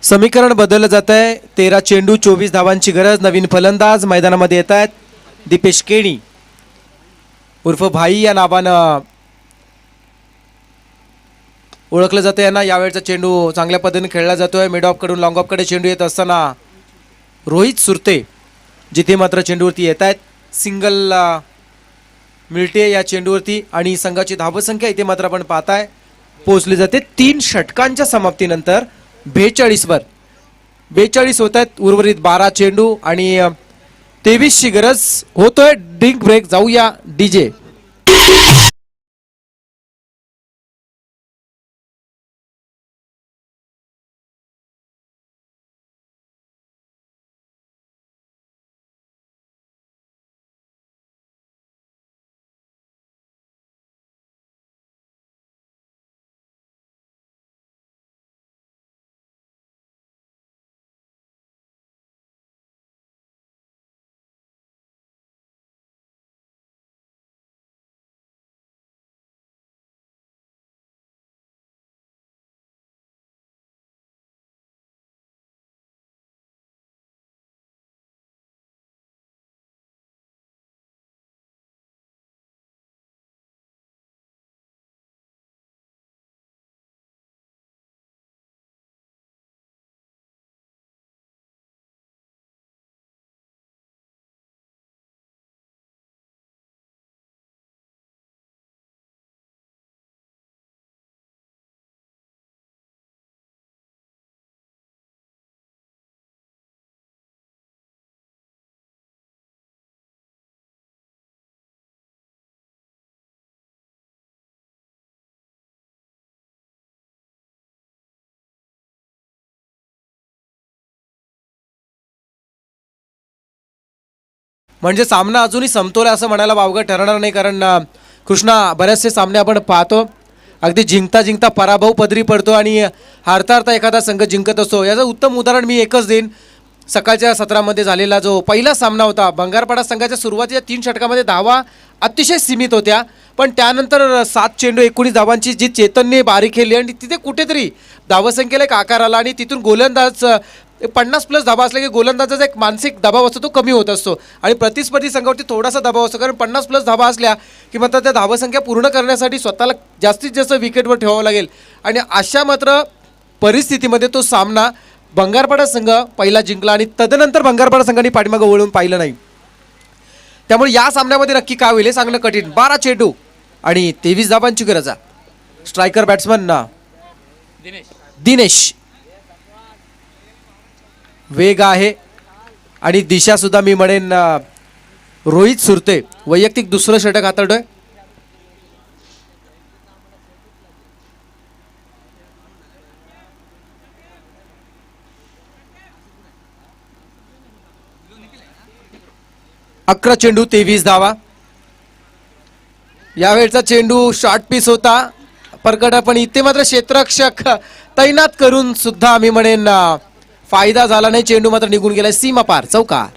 समीकरण बदललं जात आहे. 13 चेंडू 24 धावांची गरज. नवीन फलंदाज मैदानामध्ये येत आहेत. दीपेश केणी उर्फ भाई या नावानं ओळखलं जातं यांना. यावेळचा चेंडू चांगल्या पद्धतीने खेळला जातोय. मिड ऑफ कडून लॉंग ऑफ कडे चेंडू येत असताना रोहित सुरते जिथे मात्र चेंडूवरती येत आहेत. सिंगल मिळते या चेंडूवरती आणि संघाची धावसंख्या इथे मात्र आपण पाहताय पोहोचली जाते 3 षटकांच्या समाप्तीनंतर 42 होत आहेत. उर्वरित 12 चेंडू आणि 23ची गरज. होतोय ड्रिंक ब्रेक. जाऊया डीजे. म्हणजे सामना अजूनही समतोल असं म्हणायला वावगं ठरणार नाही. कारण कृष्णा बरेचसे सामने आपण पाहतो अगदी जिंकता जिंकता पराभव पदरी पडतो आणि हारता हारता एखादा संघ जिंकत असतो. याचं उत्तम उदाहरण मी एकच देईन. सकाळच्या सत्रामध्ये झालेला जो पहिला सामना होता बंगारपाडा संघाच्या सुरुवातीच्या 3 षटकामध्ये धावा अतिशय सीमित होत्या. पण त्यानंतर 7 चेंडू 19 धावांची जी चेतनने बारी खेळली आणि तिथे कुठेतरी धावसंख्येला एक आकार आला आणि तिथून गोलंदाज 50+ धाबा असला की गोलंदाजाचा एक मानसिक दबाव असतो तो कमी होत असतो आणि प्रतिस्पर्धी संघावरती थोडासा दबाव असतो. कारण 50+ धाबा असल्या की मात्र त्या धावसंख्या पूर्ण करण्यासाठी स्वतःला जास्तीत जास्त विकेटवर ठेवावं लागेल आणि अशा मात्र परिस्थितीमध्ये तो सामना बंगारपाडा संघ पहिला जिंकला आणि तदनंतर बंगारपाडा संघाने पाठीमागं वळून पाहिलं नाही. त्यामुळे या सामन्यामध्ये नक्की काय होईल हे सांगणं कठीण. 12 चेंडू आणि 23 धाबांची गरज आहे. स्ट्रायकर बॅट्समन दिनेश वेग आहे आणि दिशा सुद्धा मी म्हणेन रोहित सुरते वैयक्तिक दुसरं षटक हाताळतोय. अकरा चेंडू 23 धावा. यावेळचा चेंडू शॉर्ट पीस होता परगडा पण इथे मात्र क्षेत्ररक्षक तैनात करून सुद्धा आम्ही म्हणेन फायदा झाला नाही. चेंडू मात्र निघून गेलाय सीमा पार चौकार.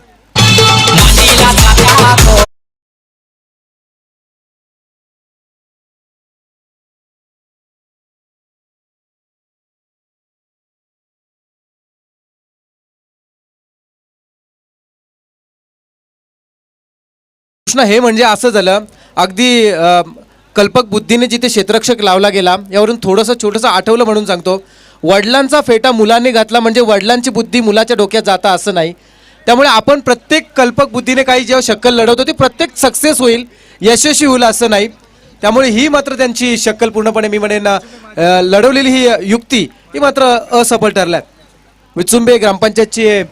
कृष्ण हे म्हणजे असं झालं अगदी कल्पक बुद्धीने जिथे क्षेत्ररक्षक लावला गेला यावरून छोटंसं आठवलं म्हणून सांगतो. वडिलांचा फेटा मुलांनी घातला म्हणजे वडिलांची बुद्धी मुलाच्या डोक्यात जाता असं नाही. त्यामुळे आपण प्रत्येक कल्पक बुद्धीने काही जेव्हा शक्कल लढवतो ते प्रत्येक सक्सेस होईल यशस्वी होईल असं नाही. त्यामुळे ही मात्र त्यांची शक्कल पूर्णपणे मी म्हणेन लढवलेली ही युक्ती ही मात्र असफल ठरल्या. विचुंबे ग्रामपंचायतचे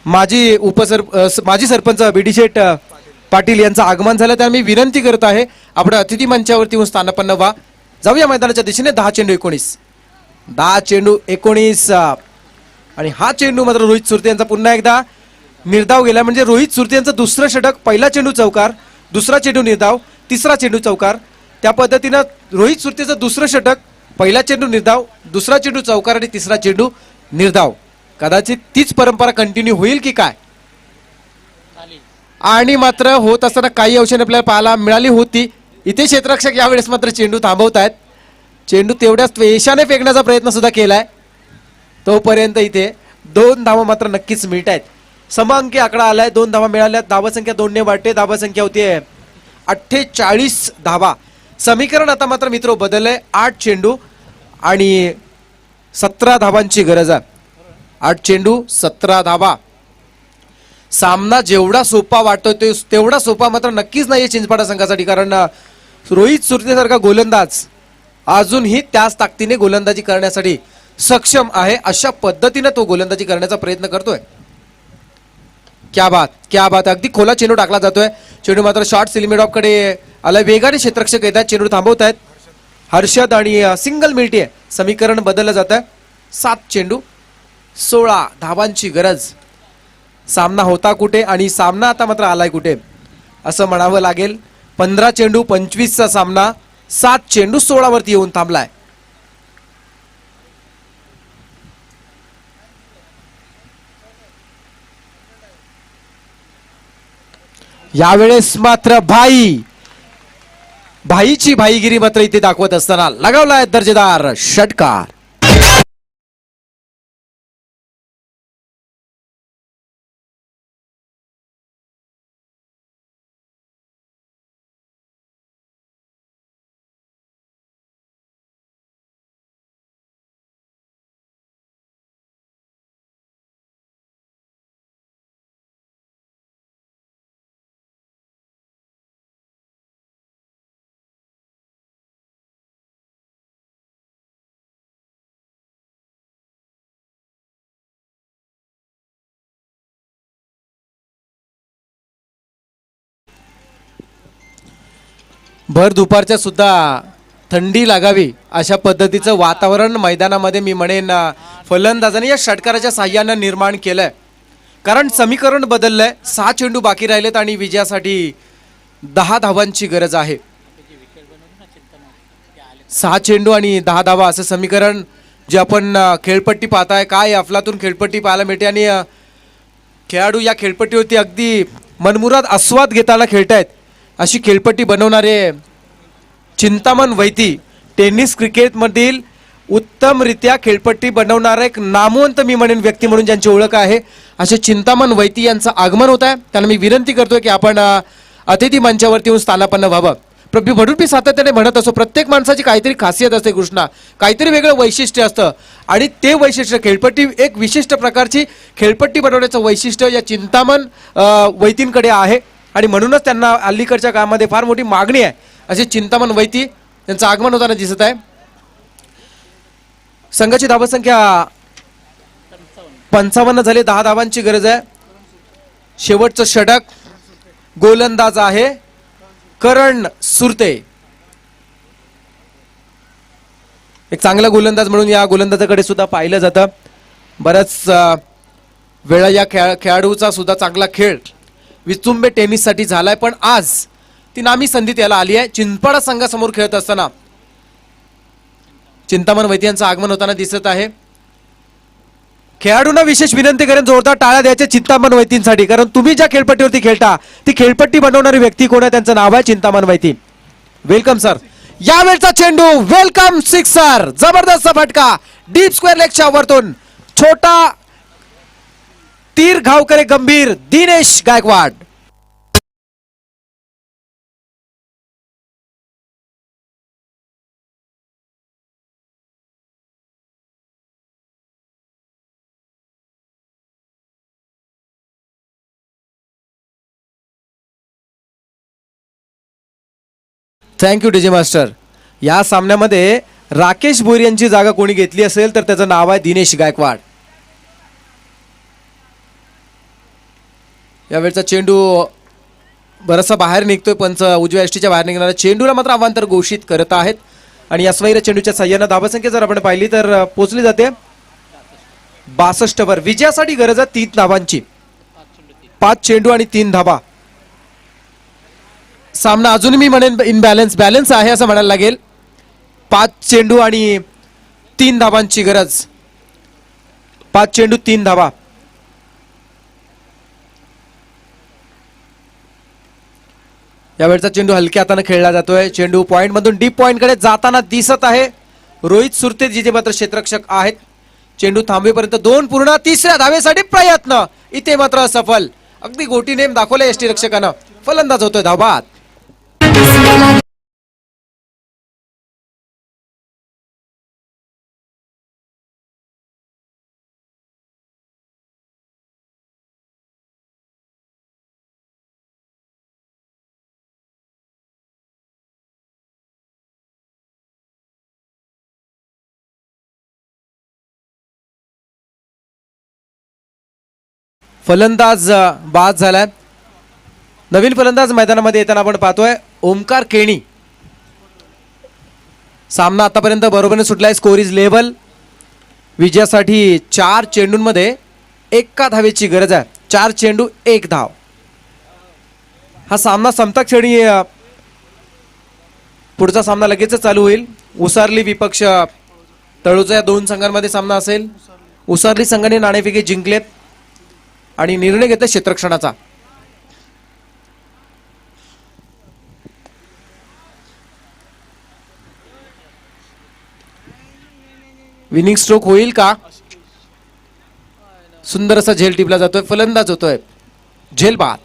माजी सरपंच बीडी शेठ पाटील यांचं आगमन झालं त्यामुळे मी विनंती करत आहे आपण अतिथी मंचावरती येऊन स्थानापन्न व्हा. जाऊया मैदानाच्या दिशेने. 10 चेंडू 19 आणि हा चेंडू मात्र रोहित सुरते यांचा पुन्हा एकदा निर्धाव गेला. म्हणजे रोहित सुरते यांचं दुसरं षटक. पहिला चेंडू चौकार, दुसरा चेंडू निर्धाव, तिसरा चेंडू चौकार. त्या पद्धतीनं रोहित सुरतेचं दुसरं षटक, पहिला चेंडू निर्धाव, दुसरा चेंडू चौकार आणि तिसरा चेंडू निर्धाव. कदाचित तीच परंपरा कंटिन्यू होईल की काय. आणि मात्र होत असताना काही अंशाने आपल्याला पाहायला मिळाली होती. इथे क्षेत्ररक्षक यावेळेस मात्र चेंडू थांबवत आहेत. चेंडू तेवढ्याच वेशाने फेकण्याचा प्रयत्न सुद्धा केलाय. तोपर्यंत इथे 2 धावा मात्र नक्कीच मिळत आहेत. समांकी आकडा आलाय, 2 धावा मिळाल्यात. धावा संख्या 2 ने वाढते. धावा संख्या होतीये 48 धावा. समीकरण आता मात्र मित्र बदललंय. 8 चेंडू आणि 17 धावांची गरज आहे. 8 चेंडू 17 धावा. सामना जेवढा सोपा वाटतोय तेवढा सोपा मात्र नक्कीच नाहीये चिंचपाडा संघासाठी, कारण रोहित सुरतेसारखा गोलंदाज अजूनही त्याच ताकदीने गोलंदाजी करण्यासाठी सक्षम आहे. अशा पद्धतीने तो गोलंदाजी करण्याचा प्रयत्न करतोय. क्या बात. अगदी खोला चेंडू टाकला जातोय. चेंडू मात्र शॉर्ट सिलिमिडॉप कडे आला. वेगाने क्षेत्ररक्षक येतात, चेंडू थांबवत आहेत हर्षद आणि सिंगल मिळते. समीकरण बदललं जात आहे. 7 चेंडू 16 धावांची गरज. सामना होता कुठे आणि सामना आता मात्र आलाय कुठे असं म्हणावं लागेल. 15 चेंडू 25चा सामना 7 चेंडू 16 वरती येऊन थांबलाय. यावेळेस मात्र भाईची भाईगिरी मात्र इथे दाखवत असताना लगावलाय दर्जेदार षटकार. भर दुपारच्या सुद्धा थंडी लागावी अशा पद्धतीचं वातावरण मैदानामध्ये मी म्हणेन फलंदाजाने या षटकाराच्या साह्यानं निर्माण केलंय. कारण समीकरण बदललंय. 6 चेंडू बाकी राहिलेत आणि विजयासाठी 10 धावांची गरज आहे. 6 चेंडू आणि 10 धावा असं समीकरण जे आपण खेळपट्टी पाहताय. काय अफलातून खेळपट्टी पाहायला मिळते आणि खेळाडू या खेळपट्टीवरती अगदी मनमुराद आस्वाद घेताना खेळतायत. अशी खेळपट्टी बनवणारे चिंतामण वैती, टेनिस क्रिकेटमधील उत्तमरित्या खेळपट्टी बनवणारा एक नामवंत मी म्हणेन व्यक्ती म्हणून ज्यांची ओळख आहे असे चिंतामण वैती यांचं आगमन होत आहे. त्यांना मी विनंती करतोय की आपण अतिथी मंचावरती येऊन स्थानापन्न व्हावं. प्रभू भडुलपी सातत्याने म्हणत असो, प्रत्येक माणसाची काहीतरी खासियत असते कृष्णा, काहीतरी वेगळं वैशिष्ट्य असतं आणि ते वैशिष्ट्य खेळपट्टी एक विशिष्ट प्रकारची खेळपट्टी बनवण्याचं वैशिष्ट्य या चिंतामण वैतींकडे आहे आणि म्हणूनच त्यांना अलीकडच्या काळामध्ये फार मोठी मागणी आहे. असे चिंतामण वैती यांचं आगमन होताना दिसत आहे. संघाची धावसंख्या 55 झाली. 10 धावांची गरज आहे. शेवटचं षटक. गोलंदाज आहे करण सुरते. एक चांगला गोलंदाज म्हणून या गोलंदाजाकडे सुद्धा पाहिलं जातं. बऱ्याच वेळा या खेळाडूचा सुद्धा चांगला खेळ विचुंबे टेनिससाठी झालाय, पण आज ती नामी संधी त्याला आली आहे. चिंचपाडा संघासमोर खेळत असताना चिंतामण वैती यांचं आगमन होताना दिसत आहे. खेळाडूंना विशेष विनंती करेन जोरदार टाळ्या द्यायच्या चिंतामण वैतींसाठी, कारण तुम्ही ज्या खेळपट्टीवरती खेळता ती खेळपट्टी बनवणारी व्यक्ती कोण आहे त्यांचं नाव आहे चिंतामण वैती. Welcome sir. यावेळचा चेंडू वेलकम सिक्सर. जबरदस्त फटका डीप स्क्वेअर लेगच्या वरतून. छोटा तीर घाव करे गंभीर Dinesh Gaikwad. Thank you DJ master. या सामन्यामध्ये राकेश बोरी यांची जागा कोणी घेतली असेल तर त्याचं नाव आहे दिनेश गायकवाड. यावेळचा चेंडू बराचसा बाहेर निघतोय. पंच उजव्या एष्टीच्या बाहेर निघणाऱ्या चेंडूला मात्र अवांतर घोषित करत आहेत आणि या स्वैर चेंडूच्या साह्यानं धावसंख्या जर आपण पाहिली तर पोहोचली जाते 62 वर. विजयासाठी गरज आहे 3 धावांची. 5 चेंडू आणि 3 धावा. सामना अजून मी म्हणेन बॅलन्स आहे असं म्हणायला लागेल. 5 चेंडू आणि 3 धावांची गरज. 5 चेंडू 3 धावा. यावेळचा चेंडू हलक्या हाताने खेळला जातोय. चेंडू पॉइंट मधून डीप पॉइंट कडे जाताना दिसत आहे. रोहित सुरते जिथे मात्र क्षेत्ररक्षक आहेत चेंडू थांबवेपर्यंत 2 पूर्ण, तिसऱ्या धावेसाठी प्रयत्न, इथे मात्र सफल. अगदी गोटी नेम दाखवले यष्टी रक्षकानं. फलंदाज होतोय धावबाद. फलंदाज बाद झालाय. नवीन फलंदाज मैदानामध्ये येताना आपण पाहतोय ओमकार केणी. सामना आतापर्यंत बरोबरीने सुटलाय. Score is level. विजयासाठी 4 चेंडूंमध्ये एका धावेची गरज आहे. 4 चेंडू 1 धाव. हा सामना संपता क्षणी पुढचा सामना लगेच चालू होईल. उसारली विपक्ष तळोजा या 2 संघांमध्ये सामना असेल. उसारली संघाने नाणेफेकी जिंकलेत आणि निर्णय घेतला क्षेत्ररक्षणाचा. विनिंग स्ट्रोक होईल का? सुंदर असा झेल टिपला जातोय. फलंदाज होतोय झेल बाद.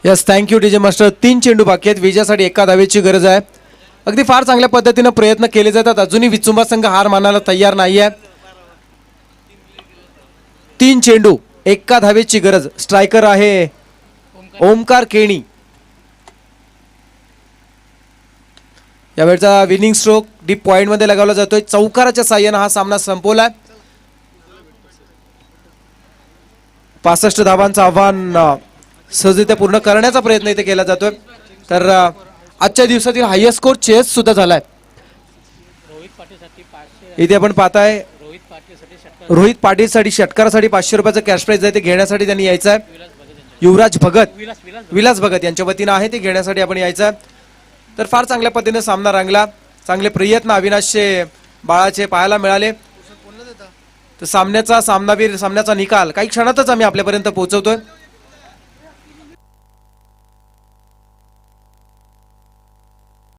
Yes, thank you DJ master. 3 चेंडू बाकी आहेत. विजयासाठी एका धावेची गरज आहे. अगदी फार चांगल्या पद्धतीने प्रयत्न केले जातात. अजूनही विचुंबा संघ हार मानायला तयार नाहीये. 3 चेंडू एका धावेची गरज. स्ट्रायकर आहे ओमकार केणी. यावेळचा विनिंग स्ट्रोक डीप पॉइंट मध्ये लगावला जातोय. चौकाराच्या साह्याने हा सामना संपवलाय. 65 धावांचं आव्हान सहजरित्या पूर्ण करण्याचा प्रयत्न इथे केला जातोय. तर आजच्या दिवसातील हायएस्ट स्कोर चेस सुद्धा झालाय. इथे आपण पाहताय रोहित पाटीलसाठी षटकारासाठी 500 रुपयाचं कॅश प्राइज आहे. ते घेण्यासाठी त्यांनी यायचं आहे. युवराज भगत, विलास भगत यांच्या वतीनं आहे. ते घेण्यासाठी आपण यायचं आहे. तर फार चांगल्या पद्धतीने सामना रंगला. चांगले प्रयत्न अविनाशचे बाळाचे पाहायला मिळाले. तर सामन्याचा निकाल काही क्षणातच आम्ही आपल्यापर्यंत पोहोचवतोय.